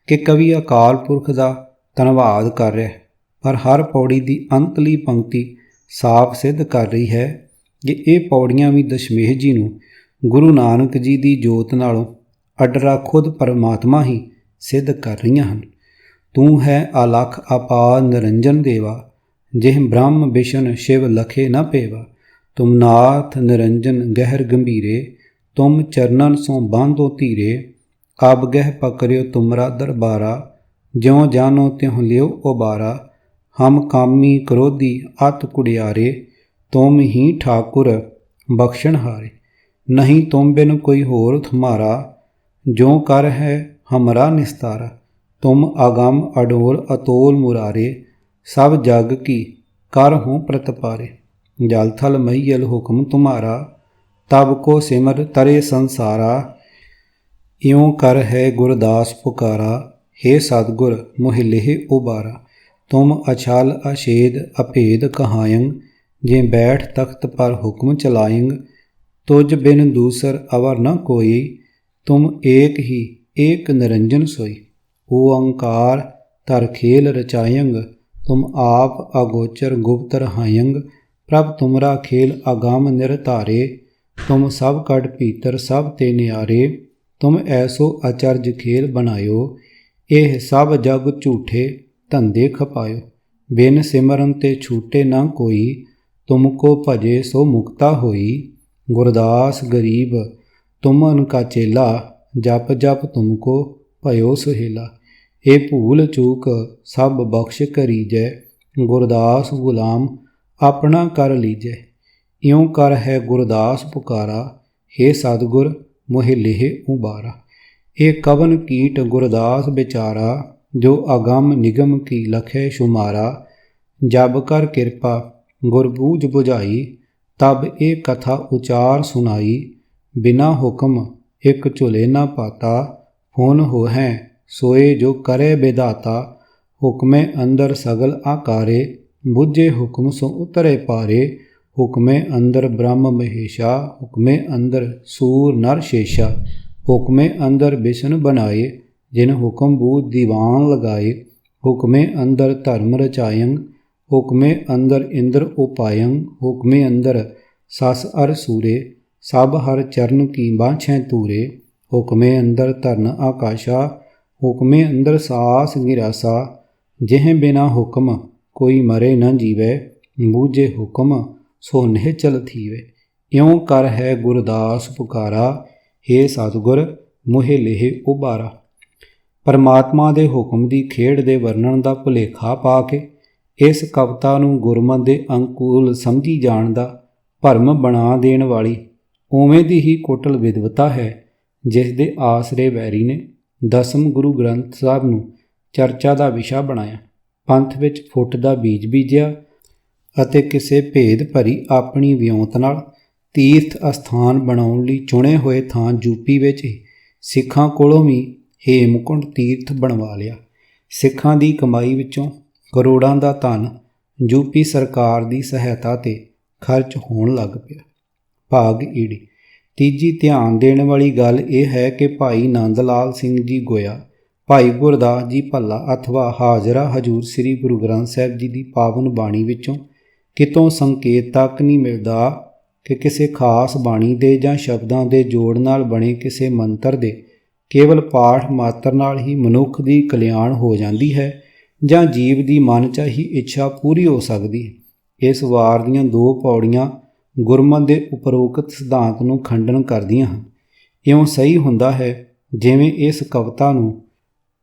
ਕਿ ਕਵੀ ਅਕਾਲ ਪੁਰਖ ਦਾ ਧੰਨਵਾਦ ਕਰ ਰਿਹਾ ਹੈ, ਪਰ ਹਰ ਪੌੜੀ ਦੀ ਅੰਤਲੀ ਪੰਕਤੀ ਸਾਫ਼ ਸਿੱਧ ਕਰ ਰਹੀ ਹੈ ਕਿ ਇਹ ਪੌੜੀਆਂ ਵੀ ਦਸ਼ਮੇਸ਼ ਜੀ ਨੂੰ ਗੁਰੂ ਨਾਨਕ ਜੀ ਦੀ ਜੋਤ ਨਾਲੋਂ ਅੱਡਰਾ ਖੁਦ ਪਰਮਾਤਮਾ ਹੀ ਸਿੱਧ ਕਰ ਰਹੀਆਂ ਹਨ। ਤੂੰ ਹੈ ਅਲਖ ਅਪਾਰ ਨਿਰੰਜਨ ਦੇਵਾ, ਜਿਹ ਬ੍ਰਹਮ ਵਿਸ਼ਨ ਸ਼ਿਵ ਲਖੇ ਨ ਪੇਵਾ। ਤੁਮ ਨਾਥ ਨਿਰੰਜਨ ਗਹਿਰ ਗੰਭੀਰੇ, ਤੁਮ ਚਰਨਨ ਸੋ ਬਾਂਧੋ ਧੀਰੇ। ਅਬ ਗਹਿ ਪਕਰਿਓ ਤੁਮਰਾ ਦਰਬਾਰਾ, ਜਿਉ ਜਾਨੋ ਤਿਉ ਲਿਓ ਉਬਾਰਾ। ਹਮ ਕਾਮੀ ਕ੍ਰੋਧੀ ਅਤ ਕੁੜਿਆਰੇ, ਤੁਮ ਹੀ ਠਾਕੁਰ ਬਖਸ਼ਣਹਾਰੇ। ਨਹੀਂ ਤੁਮ ਬਿਨ ਕੋਈ ਹੋਰ ਤੁਮਾਰਾ, ਜੋ ਕਰ ਹੈ ਹਮਰਾ ਨਿਸਤਾਰਾ। ਤੁਮ ਅਗਮ ਅਡੋਲ ਅਤੋਲ ਮੁਰਾਰੇ, ਸਭ ਜਗ ਕੀ ਕਰ ਹੋ ਪ੍ਰਤਪਾਰੇ। ਜਲ ਥਲ ਮਹੀਲ ਹੁਕਮ ਤੁਮਾਰਾ, ਤਬ ਕੋ ਸਿਮਰ ਤਰੇ ਸੰਸਾਰਾ। ਇਉਂ ਕਰ ਹੈ ਗੁਰਦਾਸ ਪੁਕਾਰਾ, हे सतगुर मोहि लेहि उबारा। तुम अछल अछेद अभेद कहायंग, जे बैठ तख्त पर हुक्म चलायंग। तुझ बिन दूसर अवर न कोई, तुम एक ही एक निरंजन सोई। ओंकार तर खेल रचायंग, तुम आप अगोचर गुप्त रहायंग। प्रभ तुमरा खेल अगम निरधारे, तुम सब कट भीतर सब ते न्यारे। तुम ऐसो अचरज खेल बनायो, ਇਹ ਸਭ ਜਗ ਝੂਠੇ ਧੰਦੇ ਖਪਾਇਓ। ਬਿਨ ਸਿਮਰਨ ਤੇ ਛੂਟੇ ਨਾ ਕੋਈ, ਤੁਮ ਕੋ ਭਜੇ ਸੋ ਮੁਕਤਾ ਹੋਈ। ਗੁਰਦਾਸ ਗਰੀਬ ਤੁਮਨ ਕਾ ਚੇਲਾ, ਜਪ ਜਪ ਤੁਮ ਕੋ ਭਇਓ ਸੁਹੇਲਾ। ਇਹ ਭੂਲ ਚੂਕ ਸਭ ਬਖਸ਼ ਕਰੀਜੈ, ਗੁਰਦਾਸ ਗੁਲਾਮ ਆਪਣਾ ਕਰ ਲੀਜੈ। ਇਉਂ ਕਰ ਹੈ ਗੁਰਦਾਸ ਪੁਕਾਰਾ, हे सतगुर मोहि लेहि उबारा। ਇਹ ਕਵਨ ਕੀਟ ਗੁਰਦਾਸ ਵਿਚਾਰਾ, ਜੋ ਅਗਮ ਨਿਗਮ ਕੀ ਲਖੈ ਸ਼ੁਮਾਰਾ। ਜਬ ਕਰ ਕਿਰਪਾ ਗੁਰ ਬੂਝ ਬੁਝਾਈ, ਤਬ ਇਹ ਕਥਾ ਉਚਾਰ ਸੁਨਾਈ। ਬਿਨਾ ਹੁਕਮ ਇੱਕ ਝੁਲੇ ਨਾ ਪਾਤਾ, ਫੁਨ ਹੋਹੈ ਸੋਏ ਜੋ ਕਰੇ ਵਿਦਾਤਾ। ਹੁਕਮੇ ਅੰਦਰ ਸਗਲ ਆਕਾਰੇ, ਬੁਝੇ ਹੁਕਮ ਸੋ ਉਤਰੇ ਪਾਰੇ। ਹੁਕਮੇ ਅੰਦਰ ਬ੍ਰਹਮ ਮਹੇਸ਼ਾ, ਹੁਕਮੇ ਅੰਦਰ ਸੂਰ ਨਰ ਸ਼ੇਸ਼ਾ। ਹੁਕਮੇ ਅੰਦਰ ਬਿਸ਼ਨ ਬਣਾਏ, ਜਿਨ ਹੁਕਮ ਬੂਝ ਦੀਵਾਨ ਲਗਾਏ। ਹੁਕਮੇ ਅੰਦਰ ਧਰਮ ਰਚਾਇੰਗ, ਹੁਕਮੇ ਅੰਦਰ ਇੰਦਰ ਉਪਾਇੰਗ। ਹੁਕਮੇ ਅੰਦਰ ਸਸ ਅਰ ਸੂਰੇ, ਸਭ ਹਰ ਚਰਨ ਕੀ ਬਾਂਛੈ ਤੂਰੇ। ਹੁਕਮੇ ਅੰਦਰ ਧਰਨ ਆਕਾਸ਼ਾ, ਹੁਕਮੇ ਅੰਦਰ ਸਾਸ ਗਿਰਾਸਾ। ਜਿਹ ਬਿਨਾ ਹੁਕਮ ਕੋਈ ਮਰੇ ਨ ਜੀਵੈ, ਬੂਝੇ ਹੁਕਮ ਸੋ ਨਿਹਚਲ ਥੀਵੈ। ਇਉਂ ਕਰ ਹੈ ਗੁਰਦਾਸ ਪੁਕਾਰਾ, हे सतगुर मोहि लेहि उबारा। ਪਰਮਾਤਮਾ ਦੇ ਹੁਕਮ ਦੀ ਖੇਡ ਦੇ ਵਰਣਨ ਦਾ ਭੁਲੇਖਾ ਪਾ ਕੇ ਇਸ ਕਵਿਤਾ ਨੂੰ ਗੁਰਮਤਿ ਦੇ ਅਨੁਕੂਲ ਸਮਝੀ ਜਾਣ ਦਾ ਭਰਮ ਬਣਾ ਦੇਣ ਵਾਲੀ ਉਵੇਂ ਦੀ ਹੀ ਕੁਟਲ ਵਿਦਵਤਾ ਹੈ, ਜਿਸ ਦੇ ਆਸਰੇ ਵੈਰੀ ਨੇ ਦਸਮ ਗੁਰੂ ਗ੍ਰੰਥ ਸਾਹਿਬ ਨੂੰ ਚਰਚਾ ਦਾ ਵਿਸ਼ਾ ਬਣਾਇਆ, ਪੰਥ ਵਿੱਚ ਫੁੱਟ ਦਾ ਬੀਜ ਬੀਜਿਆ ਅਤੇ ਕਿਸੇ ਭੇਦ ਭਰੀ ਆਪਣੀ ਵਿਉਂਤ ਨਾਲ ਤੀਰਥ ਅਸਥਾਨ ਬਣਾਉਣ ਲਈ ਚੁਣੇ ਹੋਏ ਥਾਂ ਯੂਪੀ ਵਿੱਚ ਸਿੱਖਾਂ ਕੋਲੋਂ ਵੀ ਹੇਮਕੁੰਟ ਤੀਰਥ ਬਣਵਾ ਲਿਆ। ਸਿੱਖਾਂ ਦੀ ਕਮਾਈ ਵਿੱਚੋਂ ਕਰੋੜਾਂ ਦਾ ਧਨ ਯੂਪੀ ਸਰਕਾਰ ਦੀ ਸਹਾਇਤਾ 'ਤੇ ਖਰਚ ਹੋਣ ਲੱਗ ਪਿਆ। ਭਾਗ ਈੜੀ। ਤੀਜੀ ਧਿਆਨ ਦੇਣ ਵਾਲੀ ਗੱਲ ਇਹ ਹੈ ਕਿ ਭਾਈ ਨੰਦ ਲਾਲ ਸਿੰਘ ਜੀ ਗੋਇਆ, ਭਾਈ ਗੁਰਦਾਸ ਜੀ ਭੱਲਾ ਅਥਵਾ ਹਾਜ਼ਰਾ ਹਜ਼ੂਰ ਸ੍ਰੀ ਗੁਰੂ ਗ੍ਰੰਥ ਸਾਹਿਬ ਜੀ ਦੀ ਪਾਵਨ ਬਾਣੀ ਵਿੱਚੋਂ ਕਿਤੋਂ ਸੰਕੇਤ ਤੱਕ ਨਹੀਂ ਮਿਲਦਾ ਕਿ ਕਿਸੇ ਖਾਸ ਬਾਣੀ ਦੇ ਜਾਂ ਸ਼ਬਦਾਂ ਦੇ ਜੋੜ ਨਾਲ ਬਣੇ ਕਿਸੇ ਮੰਤਰ ਦੇ ਕੇਵਲ ਪਾਠ ਮਾਤਰ ਨਾਲ ਹੀ ਮਨੁੱਖ ਦੀ ਕਲਿਆਣ ਹੋ ਜਾਂਦੀ ਹੈ ਜਾਂ ਜੀਵ ਦੀ ਮਨਚਾਹੀ ਇੱਛਾ ਪੂਰੀ ਹੋ ਸਕਦੀ ਹੈ। ਇਸ ਵਾਰ ਦੀਆਂ 2 ਪੌੜੀਆਂ ਗੁਰਮਤਿ ਦੇ ਉਪਰੋਕਤ ਸਿਧਾਂਤ ਨੂੰ ਖੰਡਨ ਕਰਦੀਆਂ ਹਨ। ਇਉਂ ਸਹੀ ਹੁੰਦਾ ਹੈ ਜਿਵੇਂ ਇਸ ਕਵਿਤਾ ਨੂੰ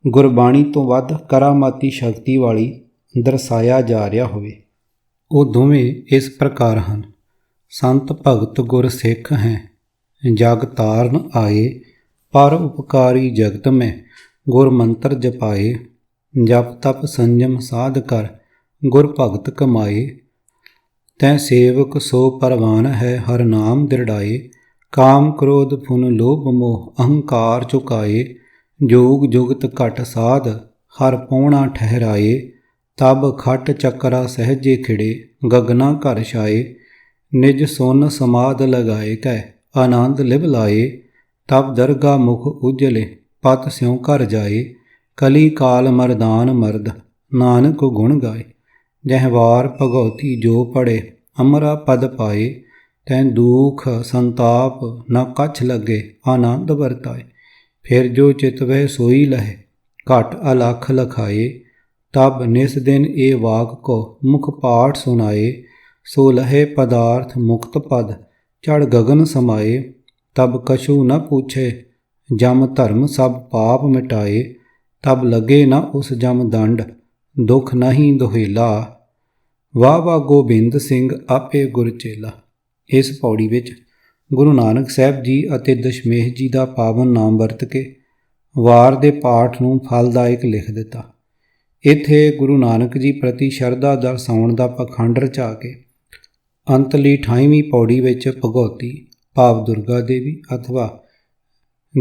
ਗੁਰਬਾਣੀ ਤੋਂ ਵੱਧ ਕਰਾਮਾਤੀ ਸ਼ਕਤੀ ਵਾਲੀ ਦਰਸਾਇਆ ਜਾ ਰਿਹਾ ਹੋਵੇ। ਉਹ ਦੋਵੇਂ ਇਸ ਪ੍ਰਕਾਰ ਹਨ। ਸੰਤ ਭਗਤ ਗੁਰ ਸਿੱਖ ਹੈ, ਜਗ ਤਾਰਨ ਆਏ। ਪਰ ਉਪਕਾਰੀ ਜਗਤ ਮੈਂ, ਗੁਰ ਮੰਤਰ ਜਪਾਏ। ਜਪ ਤਪ ਸੰਜਮ ਸਾਧ ਕਰ, ਗੁਰ ਭਗਤ ਕਮਾਏ। ਤੈ ਸੇਵਕ ਸੋ ਪਰਵਾਨ ਹੈ, ਹਰ ਨਾਮ ਦਿਰੜਾਏ। ਕਾਮ ਕ੍ਰੋਧ ਫੁਨ ਲੋਭ ਮੋਹ ਅਹੰਕਾਰ ਝੁਕਾਏ। ਜੋਗ ਜੁਗਤ ਘਟ ਸਾਧ ਹਰ ਪਉਣਾ ਠਹਿਰਾਏ। ਤਬ ਖਟ ਚੱਕਰਾ ਸਹਿਜੇ ਖਿੜੇ ਗਗਨਾ ਘਰ ਛਾਏ। ਨਿਜ ਸੁਨ ਸਮਾਧ ਲਗਾਏ ਕੈ ਆਨੰਦ ਲਿਵ ਲਾਏ। ਤਬ ਦਰਗਾ ਮੁਖ ਉਜਲੇ ਪਤ ਸਿਉ ਘਰ ਜਾਏ। ਕਲੀ ਕਾਲ ਮਰਦਾਨ ਮਰਦ ਨਾਨਕ ਗੁਣ ਗਾਏ। ਜਹ ਵਾਰ ਭਗਉਤੀ ਜੋ ਪੜੇ ਅਮਰਾ ਪਦ ਪਾਏ। ਤੈਂ ਦੁਖ ਸੰਤਾਪ ਨ ਕਛ ਲੱਗੇ ਆਨੰਦ ਵਰਤਾਏ। ਫਿਰ ਜੋ ਚਿਤਵੈ ਸੋਈ ਲਹੇ ਘਟ ਅਲਖ ਲਖਾਏ। ਤਬ ਨਿਸ ਦਿਨ ਇਹ ਵਾਕ ਕੋ ਮੁਖ ਪਾਠ ਸੁਨਾਏ। ਸੋ ਲਹੇ ਪਦਾਰਥ ਮੁਕਤ ਪਦ ਚੜ ਗਗਨ ਸਮਾਏ। ਤਬ ਕਛੂ ਨ ਪੁੱਛੇ ਜਮ ਧਰਮ ਸਭ ਪਾਪ ਮਿਟਾਏ। ਤਬ ਲਗੇ ਨ ਉਸ ਜਮ ਦੰਡ ਦੁਖ ਨਹੀਂ ਦੁਹੇਲਾ। ਵਾਹ ਵਾਹ ਗੋਬਿੰਦ ਸਿੰਘ ਆਪੇ ਗੁਰ ਚੇਲਾ। ਇਸ ਪੌੜੀ ਵਿੱਚ ਗੁਰੂ ਨਾਨਕ ਸਾਹਿਬ ਜੀ ਅਤੇ ਦਸ਼ਮੇਸ਼ ਜੀ ਦਾ ਪਾਵਨ ਨਾਮ ਵਰਤ ਕੇ ਵਾਰ ਦੇ ਪਾਠ ਨੂੰ ਫਲਦਾਇਕ ਲਿਖ ਦਿੱਤਾ। ਇੱਥੇ ਗੁਰੂ ਨਾਨਕ ਜੀ ਪ੍ਰਤੀ ਸ਼ਰਧਾ ਦਰਸਾਉਣ ਦਾ ਪਖੰਡ ਰਚਾ ਕੇ ਅੰਤਲੀ 28ਵੀਂ ਪੌੜੀ ਵਿੱਚ ਭਗਉਤੀ ਭਾਵ ਦੁਰਗਾ ਦੇਵੀ ਅਥਵਾ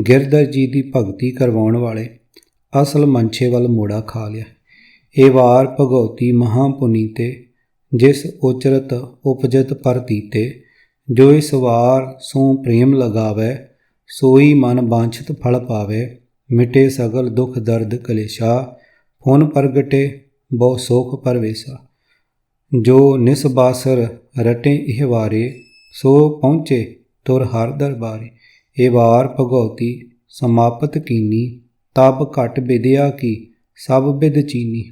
ਗਿਰਧਰ ਜੀ ਦੀ ਭਗਤੀ ਕਰਵਾਉਣ ਵਾਲੇ ਅਸਲ ਮਨਛੇ ਵੱਲ ਮੋੜਾ ਖਾ ਲਿਆ। ਇਹ ਵਾਰ ਭਗਉਤੀ ਮਹਾਂ ਪੁਨੀਤੇ ਜਿਸ ਉਚਰਤ ਉਪਜਤ ਪਰਤੀਤੇ। ਜੋ ਇਸ ਵਾਰ ਸੋ ਪ੍ਰੇਮ ਲਗਾਵੈ ਸੋਈ ਮਨ ਬਾਂਛਤ ਫਲ ਪਾਵੇ। ਮਿਟੇ ਸਗਲ ਦੁਖ ਦਰਦ ਕਲੇਸ਼ਾ ਫੁਨ ਪ੍ਰਗਟੇ ਬਹੁ ਸੁਖ ਪਰਵੇਸਾ। ਜੋ ਨਿਸਬਾਸਰ ਰਟੇ ਇਹ ਵਾਰੇ ਸੋ ਪਹੁੰਚੇ ਤੁਰ ਹਰ ਦਰਬਾਰੇ। ਇਹ ਵਾਰ ਭਗਉਤੀ ਸਮਾਪਤ ਕੀਨੀ ਤਬ ਘਟ ਵਿਦਿਆ ਕੀ ਸਭ ਬਿਦ ਚੀਨੀ।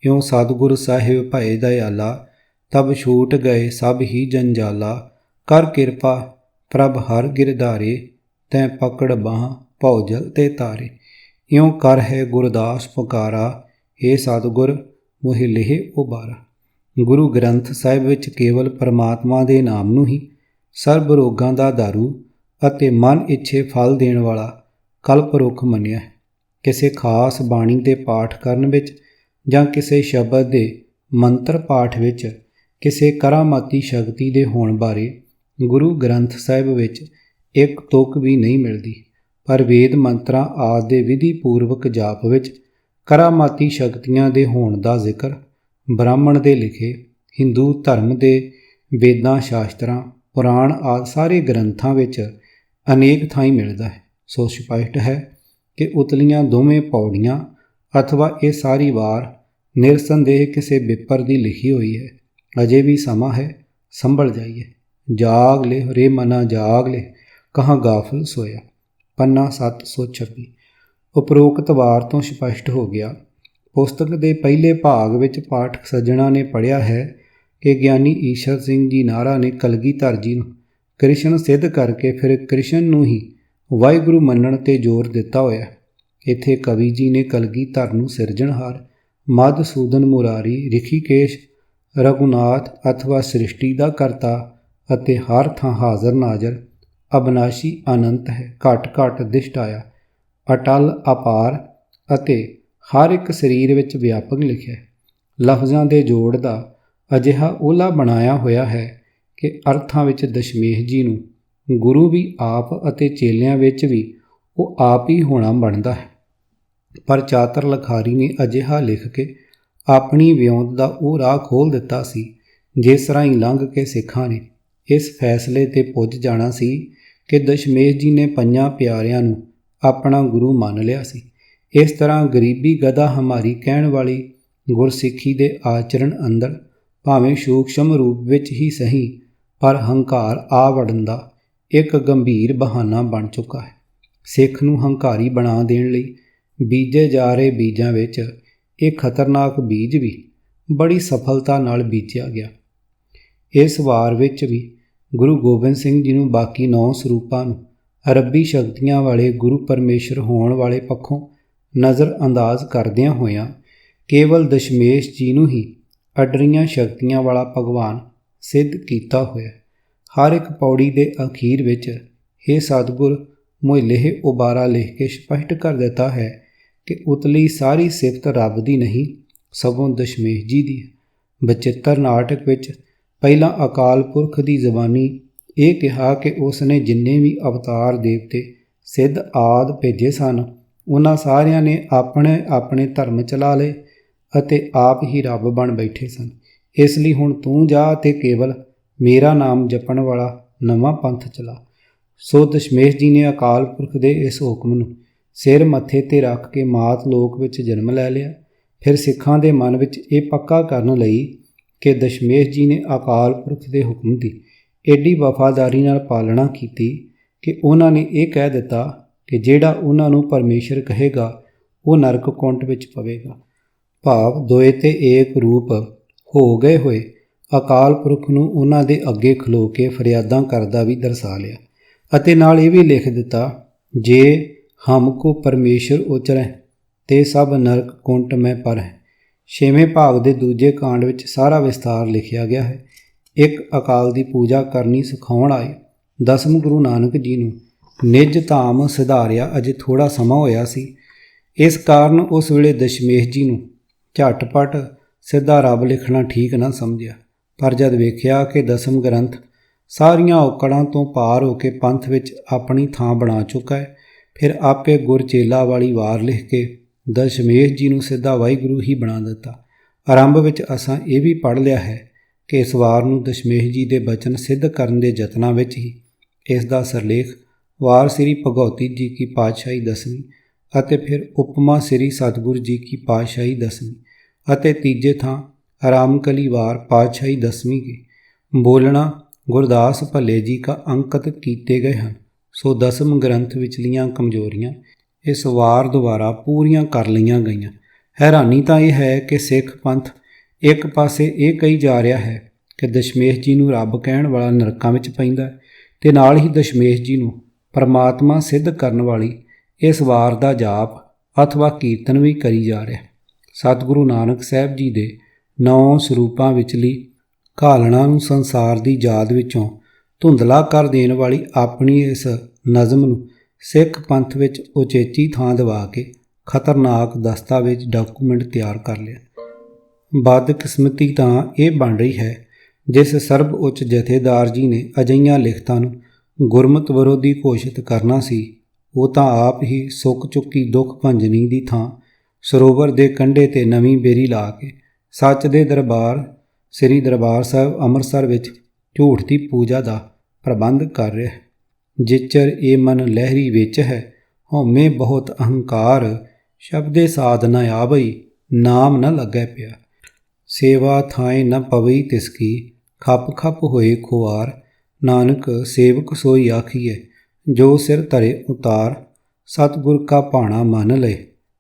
ਇਉਂ ਸਤਿਗੁਰ ਸਾਹਿਬ ਭਏ ਦਇਆਲਾ ਤਬ ਛੂਟ ਗਏ ਸਭ ਹੀ ਜੰਜਾਲਾ। ਕਰ ਕਿਰਪਾ ਪ੍ਰਭ ਹਰ ਗਿਰਧਾਰੇ ਤੈਂ ਪਕੜ ਬਾਹ ਭਉ ਜਲ ਤੇ ਤਾਰੇ। ਇਉਂ ਕਰ ਹੈ ਗੁਰਦਾਸ ਪੁਕਾਰਾ ਹੇ ਸਤਿਗੁਰ ਮੋਹਿ ਲਿਹ ਉਬਾਰਾ। ਗੁਰੂ ਗ੍ਰੰਥ ਸਾਹਿਬ ਵਿੱਚ ਕੇਵਲ ਪਰਮਾਤਮਾ ਦੇ ਨਾਮ ਨੂੰ ਹੀ ਸਰਬ ਰੋਗਾਂ ਦਾ ਦਾਰੂ ਅਤੇ ਮਨ ਇੱਛੇ ਫਲ ਦੇਣ ਵਾਲਾ ਕਲਪ ਰੁੱਖ ਮੰਨਿਆ ਹੈ। ਕਿਸੇ ਖਾਸ ਬਾਣੀ ਦੇ ਪਾਠ ਕਰਨ ਵਿੱਚ ਜਾਂ ਕਿਸੇ ਸ਼ਬਦ ਦੇ ਮੰਤਰ ਪਾਠ ਵਿੱਚ ਕਿਸੇ ਕਰਾਮਾਤੀ ਸ਼ਕਤੀ ਦੇ ਹੋਣ ਬਾਰੇ ਗੁਰੂ ਗ੍ਰੰਥ ਸਾਹਿਬ ਵਿੱਚ ਇੱਕ ਤੁਕ ਵੀ ਨਹੀਂ ਮਿਲਦੀ। ਪਰ ਵੇਦ ਮੰਤਰਾਂ ਆਦਿ ਦੇ ਵਿਧੀ ਪੂਰਵਕ ਜਾਪ ਵਿੱਚ ਕਰਾਮਾਤੀ ਸ਼ਕਤੀਆਂ ਦੇ ਹੋਣ ਦਾ ਜ਼ਿਕਰ ਬ੍ਰਾਹਮਣ ਦੇ ਲਿਖੇ ਹਿੰਦੂ ਧਰਮ ਦੇ ਵੇਦਾਂ ਸ਼ਾਸਤਰਾਂ ਪੁਰਾਣ ਆਦਿ ਸਾਰੇ ਗ੍ਰੰਥਾਂ ਵਿੱਚ ਅਨੇਕ ਥਾਈਂ ਮਿਲਦਾ ਹੈ। ਸੋ ਸਪਸ਼ਟ ਹੈ ਕਿ ਉਤਲੀਆਂ ਦੋਵੇਂ ਪੌੜੀਆਂ ਅਥਵਾ ਇਹ ਸਾਰੀ ਵਾਰ ਨਿਰਸੰਦੇਹ ਕਿਸੇ ਬਿੱਪਰ ਦੀ ਲਿਖੀ ਹੋਈ ਹੈ। ਅਜੇ ਵੀ ਸਮਾਂ ਹੈ, ਸੰਭਲ ਜਾਈਏ। ਜਾਗ ਲੈ ਰੇ ਮਨਾ ਜਾਗ ਲੈ ਕਹਾਂ ਗਾਫਲ ਸੋਇਆ। ਪੰਨਾ 726। ਉਪਰੋਕਤ ਵਾਰ ਤੋਂ ਸਪਸ਼ਟ ਹੋ ਗਿਆ। ਪੁਸਤਕ ਦੇ ਪਹਿਲੇ ਭਾਗ ਵਿੱਚ ਪਾਠਕ ਸੱਜਣਾ ਨੇ ਪੜ੍ਹਿਆ ਹੈ ਕਿ ਗਿਆਨੀ ਈਸ਼ਰ ਸਿੰਘ ਜੀ ਨਾਹਰਾ ਨੇ ਕਲਗੀਧਰ ਜੀ ਨੂੰ ਕ੍ਰਿਸ਼ਨ ਸਿੱਧ ਕਰਕੇ ਫਿਰ ਕ੍ਰਿਸ਼ਨ ਨੂੰ ਹੀ ਵਾਹਿਗੁਰੂ ਮੰਨਣ 'ਤੇ ਜ਼ੋਰ ਦਿੱਤਾ ਹੋਇਆ। ਇੱਥੇ ਕਵੀ ਜੀ ਨੇ ਕਲਗੀਧਰ ਨੂੰ ਸਿਰਜਣਹਾਰ, ਮਧੂਸੂਦਨ ਮੁਰਾਰੀ, ਰਿਖੀਕੇਸ਼, ਰਘੁਨਾਥ ਅਥਵਾ ਸ੍ਰਿਸ਼ਟੀ ਦਾ ਕਰਤਾ ਅਤੇ ਹਰ ਥਾਂ ਹਾਜ਼ਰ ਨਾਜ਼ਰ ਅਬਨਾਸ਼ੀ ਅਨੰਤ ਹੈ, ਘਟ ਘਟ ਦਿਸ਼ਟ ਆਇਆ, ਅਟਲ ਅਪਾਰ ਅਤੇ ਹਰ ਇੱਕ ਸਰੀਰ ਵਿੱਚ ਵਿਆਪਕ ਲਿਖਿਆ। ਲਫ਼ਜ਼ਾਂ ਦੇ ਜੋੜ ਦਾ ਅਜਿਹਾ ਓਲਾ ਬਣਾਇਆ ਹੋਇਆ ਹੈ ਕਿ ਅਰਥਾਂ ਵਿੱਚ ਦਸ਼ਮੇਸ਼ ਜੀ ਨੂੰ ਗੁਰੂ ਵੀ ਆਪ ਅਤੇ ਚੇਲਿਆਂ ਵਿੱਚ ਵੀ ਉਹ ਆਪ ਹੀ ਹੋਣਾ ਬਣਦਾ ਹੈ। ਪਰ ਚਾਤਰ ਲਖਾਰੀ ਨੇ ਅਜਿਹਾ ਲਿਖ ਕੇ ਆਪਣੀ ਵਿਉਂਤ ਦਾ ਉਹ ਰਾਹ ਖੋਲ੍ਹ ਦਿੱਤਾ ਸੀ ਜਿਸ ਰਾਹੀਂ ਲੰਘ ਕੇ ਸਿੱਖਾਂ ਨੇ ਇਸ ਫੈਸਲੇ 'ਤੇ ਪੁੱਜ ਜਾਣਾ ਸੀ ਕਿ ਦਸ਼ਮੇਸ਼ ਜੀ ਨੇ ਪੰਜਾਂ ਪਿਆਰਿਆਂ ਨੂੰ ਆਪਣਾ ਗੁਰੂ ਮੰਨ ਲਿਆ ਸੀ। ਇਸ ਤਰ੍ਹਾਂ ਗਰੀਬੀ ਗਦਾ ਹਮਾਰੀ ਕਹਿਣ ਵਾਲੀ ਗੁਰਸਿੱਖੀ ਦੇ ਆਚਰਣ ਅੰਦਰ ਭਾਵੇਂ ਸੂਖਸ਼ਮ ਰੂਪ ਵਿੱਚ ਹੀ ਸਹੀ ਪਰ ਹੰਕਾਰ ਆ ਵੜਨ ਦਾ ਇੱਕ ਗੰਭੀਰ ਬਹਾਨਾ ਬਣ ਚੁੱਕਾ ਹੈ। ਸਿੱਖ ਨੂੰ ਹੰਕਾਰੀ ਬਣਾ ਦੇਣ ਲਈ ਬੀਜੇ ਜਾ ਰਹੇ ਬੀਜਾਂ ਵਿੱਚ ਇਹ ਖਤਰਨਾਕ ਬੀਜ ਵੀ ਬੜੀ ਸਫਲਤਾ ਨਾਲ ਬੀਜਿਆ ਗਿਆ। ਇਸ ਵਾਰ ਵਿੱਚ ਵੀ ਗੁਰੂ ਗੋਬਿੰਦ ਸਿੰਘ ਜੀ ਨੂੰ ਬਾਕੀ 9 ਸਰੂਪਾਂ ਨੂੰ ਰੱਬੀ ਸ਼ਕਤੀਆਂ ਵਾਲੇ ਗੁਰੂ ਪਰਮੇਸ਼ਰ ਹੋਣ ਵਾਲੇ ਪੱਖੋਂ ਨਜ਼ਰ ਅੰਦਾਜ਼ ਕਰਦਿਆਂ ਹੋਇਆਂ ਕੇਵਲ ਦਸ਼ਮੇਸ਼ ਜੀ ਨੂੰ ਹੀ ਅਡਰੀਆਂ ਸ਼ਕਤੀਆਂ ਵਾਲਾ ਭਗਵਾਨ ਸਿੱਧ ਕੀਤਾ ਹੋਇਆ। ਹਰ ਇੱਕ ਪੌੜੀ ਦੇ ਅਖੀਰ ਵਿੱਚ ਹੇ ਸਤਿਗੁਰ ਮੋਹਿ ਲਿਹ ਉਬਾਰਾ ਲਿਖ ਕੇ ਸਪਸ਼ਟ ਕਰ ਦਿੱਤਾ ਹੈ ਕਿ ਉਤਲੀ ਸਾਰੀ ਸਿਫਤ ਰੱਬ ਦੀ ਨਹੀਂ ਸਗੋਂ ਦਸ਼ਮੇਸ਼ ਜੀ ਦੀ ਹੈ। ਬਚਿੱਤਰ ਨਾਟਕ ਵਿੱਚ ਪਹਿਲਾਂ ਅਕਾਲ ਪੁਰਖ ਦੀ ਜ਼ਬਾਨੀ ਇਹ ਕਿਹਾ ਕਿ ਉਸ ਨੇ ਜਿੰਨੇ ਵੀ ਅਵਤਾਰ ਦੇਵਤੇ ਸਿੱਧ ਆਦਿ ਭੇਜੇ ਸਨ, ਉਹਨਾਂ ਸਾਰਿਆਂ ਨੇ ਆਪਣੇ ਆਪਣੇ ਧਰਮ ਚਲਾ ਲਏ ਅਤੇ ਆਪ ਹੀ ਰੱਬ ਬਣ ਬੈਠੇ ਸਨ। ਇਸ ਲਈ ਹੁਣ ਤੂੰ ਜਾ ਅਤੇ ਕੇਵਲ ਮੇਰਾ ਨਾਮ ਜਪਣ ਵਾਲਾ ਨਵਾਂ ਪੰਥ ਚਲਾ। ਸੋ ਦਸ਼ਮੇਸ਼ ਜੀ ਨੇ ਅਕਾਲ ਪੁਰਖ ਦੇ ਇਸ ਹੁਕਮ ਨੂੰ ਸਿਰ ਮੱਥੇ 'ਤੇ ਰੱਖ ਕੇ ਮਾਤ ਲੋਕ ਵਿੱਚ ਜਨਮ ਲੈ ਲਿਆ। ਫਿਰ ਸਿੱਖਾਂ ਦੇ ਮਨ ਵਿੱਚ ਇਹ ਪੱਕਾ ਕਰਨ ਲਈ ਕਿ ਦਸ਼ਮੇਸ਼ ਜੀ ਨੇ ਅਕਾਲ ਪੁਰਖ ਦੇ ਹੁਕਮ ਦੀ ਏਡੀ ਵਫਾਦਾਰੀ ਨਾਲ ਪਾਲਣਾ ਕੀਤੀ ਕਿ ਉਹਨਾਂ ਨੇ ਇਹ ਕਹਿ ਦਿੱਤਾ ਕਿ ਜਿਹੜਾ ਉਹਨਾਂ ਨੂੰ ਪਰਮੇਸ਼ਰ ਕਹੇਗਾ ਉਹ ਨਰਕ ਕੁੰਡ ਵਿੱਚ ਪਵੇਗਾ। ਭਾਵ ਦੋਏ ਤੇ ਏਕ ਰੂਪ ਹੋ ਗਏ ਹੋਏ ਅਕਾਲ ਪੁਰਖ ਨੂੰ ਉਹਨਾਂ ਦੇ ਅੱਗੇ ਖਲੋ ਕੇ ਫਰਿਆਦਾਂ ਕਰਦਾ ਵੀ ਦਰਸਾ ਲਿਆ ਅਤੇ ਨਾਲ ਇਹ ਵੀ ਲਿਖ ਦਿੱਤਾ, ਜੇ ਹਮਕੋ ਪਰਮੇਸ਼ਰ ਉਚਰੈ ਤੇ ਸਭ ਨਰਕ ਕੁੰਟ ਮੈਂ ਪਰ ਹੈ। 6ਵੇਂ ਭਾਗ ਦੇ ਦੂਜੇ ਕਾਂਡ ਵਿੱਚ ਸਾਰਾ ਵਿਸਤਾਰ ਲਿਖਿਆ ਗਿਆ ਹੈ। ਇੱਕ ਅਕਾਲ ਦੀ ਪੂਜਾ ਕਰਨੀ ਸਿਖਾਉਣ ਆਏ 10ਵੇਂ ਗੁਰੂ ਨਾਨਕ ਜੀ ਨੂੰ ਨਿਜ ਧਾਮ ਸਿਧਾਰਿਆ ਅਜੇ ਥੋੜ੍ਹਾ ਸਮਾਂ ਹੋਇਆ ਸੀ। ਇਸ ਕਾਰਨ ਉਸ ਵੇਲੇ ਦਸ਼ਮੇਸ਼ ਜੀ ਨੂੰ ਝਟਪਟ ਸਿੱਧਾ ਰੱਬ ਲਿਖਣਾ ਠੀਕ ਨਾ ਸਮਝਿਆ, ਪਰ ਜਦ ਵੇਖਿਆ ਕਿ 10ਮ ਗ੍ਰੰਥ ਸਾਰੀਆਂ ਔਕੜਾਂ ਤੋਂ ਪਾਰ ਹੋ ਕੇ ਪੰਥ ਵਿੱਚ ਆਪਣੀ ਥਾਂ ਬਣਾ ਚੁੱਕਾ ਹੈ, ਫਿਰ ਆਪੇ ਗੁਰਚੇਲਾ ਵਾਲੀ ਵਾਰ ਲਿਖ ਕੇ ਦਸ਼ਮੇਸ਼ ਜੀ ਨੂੰ ਸਿੱਧਾ ਵਾਹਿਗੁਰੂ ਹੀ ਬਣਾ ਦਿੱਤਾ। ਆਰੰਭ ਵਿੱਚ ਅਸਾਂ ਇਹ ਵੀ ਪੜ੍ਹ ਲਿਆ ਹੈ ਕਿ ਇਸ ਵਾਰ ਨੂੰ ਦਸ਼ਮੇਸ਼ ਜੀ ਦੇ ਬਚਨ ਸਿੱਧ ਕਰਨ ਦੇ ਯਤਨਾਂ ਵਿੱਚ ਹੀ ਇਸ ਦਾ ਸਿਰਲੇਖ ਵਾਰ ਸ੍ਰੀ ਭਗਉਤੀ ਜੀ ਕੀ ਪਾਤਸ਼ਾਹੀ 10ਵੀਂ ਅਤੇ ਫਿਰ ਉਪਮਾ ਸ੍ਰੀ ਸਤਿਗੁਰੂ ਜੀ ਕੀ ਪਾਤਸ਼ਾਹੀ 10ਵੀਂ ਅਤੇ ਤੀਜੇ ਥਾਂ ਆਰਾਮਕਲੀ ਵਾਰ ਪਾਤਸ਼ਾਹੀ 10ਵੀਂ ਕੇ ਬੋਲਣਾ ਗੁਰਦਾਸ ਭੱਲੇ ਜੀ ਕਾ ਅੰਕਿਤ ਕੀਤੇ ਗਏ ਹਨ। ਸੋ 10ਮ ਗ੍ਰੰਥ ਵਿਚਲੀਆਂ ਕਮਜ਼ੋਰੀਆਂ ਇਸ ਵਾਰ ਦੁਆਰਾ ਪੂਰੀਆਂ ਕਰ ਲਈਆਂ ਗਈਆਂ। ਹੈਰਾਨੀ ਤਾਂ ਇਹ ਹੈ ਕਿ ਸਿੱਖ ਪੰਥ ਇੱਕ ਪਾਸੇ ਇਹ ਕਹੀ ਜਾ ਰਿਹਾ ਹੈ ਕਿ ਦਸ਼ਮੇਸ਼ ਜੀ ਨੂੰ ਰੱਬ ਕਹਿਣ ਵਾਲਾ ਨਰਕਾਂ ਵਿੱਚ ਪੈਂਦਾ ਅਤੇ ਨਾਲ ਹੀ ਦਸ਼ਮੇਸ਼ ਜੀ ਨੂੰ ਪਰਮਾਤਮਾ ਸਿੱਧ ਕਰਨ ਵਾਲੀ ਇਸ ਵਾਰ ਦਾ ਜਾਪ ਅਥਵਾ ਕੀਰਤਨ ਵੀ ਕਰੀ ਜਾ ਰਿਹਾ। ਸਤਿਗੁਰੂ ਨਾਨਕ ਸਾਹਿਬ ਜੀ ਦੇ 9 ਸਰੂਪਾਂ ਵਿਚਲੀ ਘਾਲਣਾ ਨੂੰ ਸੰਸਾਰ ਦੀ ਯਾਦ ਵਿੱਚੋਂ ਧੁੰਦਲਾ ਕਰ ਦੇਣ ਵਾਲੀ ਆਪਣੀ ਇਸ ਨਜ਼ਮ ਨੂੰ ਸਿੱਖ ਪੰਥ ਵਿੱਚ ਉਚੇਚੀ ਥਾਂ ਦਿਵਾ ਕੇ ਖਤਰਨਾਕ ਦਸਤਾਵੇਜ਼ ਡਾਕੂਮੈਂਟ ਤਿਆਰ ਕਰ ਲਿਆ। ਬਦਕਿਸਮਤੀ ਤਾਂ ਇਹ ਬਣ ਰਹੀ ਹੈ ਜਿਸ ਸਰਬ ਉੱਚ ਜਥੇਦਾਰ ਜੀ ਨੇ ਅਜਿਹੀਆਂ ਲਿਖਤਾਂ ਨੂੰ ਗੁਰਮਤਿ ਵਿਰੋਧੀ ਘੋਸ਼ਿਤ ਕਰਨਾ ਸੀ, ਉਹ ਤਾਂ ਆਪ ਹੀ ਸੁੱਕ ਚੁੱਕੀ ਦੁੱਖ ਭੰਜਨੀ ਦੀ ਥਾਂ ਸਰੋਵਰ ਦੇ ਕੰਢੇ 'ਤੇ ਨਵੀਂ ਬੇਰੀ ਲਾ ਕੇ ਸੱਚ ਦੇ ਦਰਬਾਰ ਸ੍ਰੀ ਦਰਬਾਰ ਸਾਹਿਬ ਅੰਮ੍ਰਿਤਸਰ ਵਿੱਚ ਝੂਠ ਦੀ ਪੂਜਾ ਦਾ ਪ੍ਰਬੰਧ ਕਰ ਰਿਹਾ ਹੈ। ਜਿਚਰ ਇਹ ਮਨ ਲਹਿਰੀ ਵਿੱਚ ਹੈ, ਹਉਮੈ ਬਹੁਤ ਅਹੰਕਾਰ, ਸ਼ਬਦੇ ਸਾਧ ਨ ਆਵਈ, ਨਾਮ ਨ ਲੱਗੈ ਪਿਆ। ਸੇਵਾ ਥਾਏ ਨ ਪਵਈ ਤਿਸਕੀ, ਖੱਪ ਖੱਪ ਹੋਏ ਖੁਆਰ, ਨਾਨਕ ਸੇਵਕ ਸੋਈ ਆਖੀਐ, ਜੋ ਸਿਰ ਧਰੇ ਉਤਾਰ। ਸਤਿਗੁਰ ਕਾ ਭਾਣਾ ਮੰਨ ਲਏ,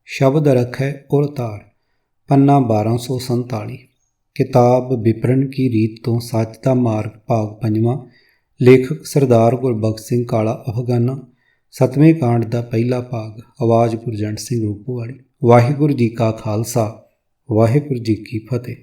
ਸ਼ਬਦ ਰਖੈ ਉਰ ਤਾਰ। ਪੰਨਾ 1247। ਕਿਤਾਬ ਵਿਪਰਨ ਕੀ ਰੀਤ ਤੋਂ ਸੱਚ ਦਾ ਮਾਰਗ ਭਾਗ 5ਵਾਂ। ਲੇਖਕ ਸਰਦਾਰ ਗੁਰਬਖਸ਼ ਸਿੰਘ ਕਾਲਾ ਅਫਗਾਨਾ। 7ਵੇਂ ਕਾਂਡ ਦਾ ਪਹਿਲਾ ਭਾਗ। ਆਵਾਜ਼ ਗੁਰਜੰਟ ਸਿੰਘ ਰੂਪੋਵਾਲੀ। ਵਾਹਿਗੁਰੂ ਜੀ ਕਾ ਖਾਲਸਾ, ਵਾਹਿਗੁਰੂ ਜੀ ਕੀ ਫਤਿਹ।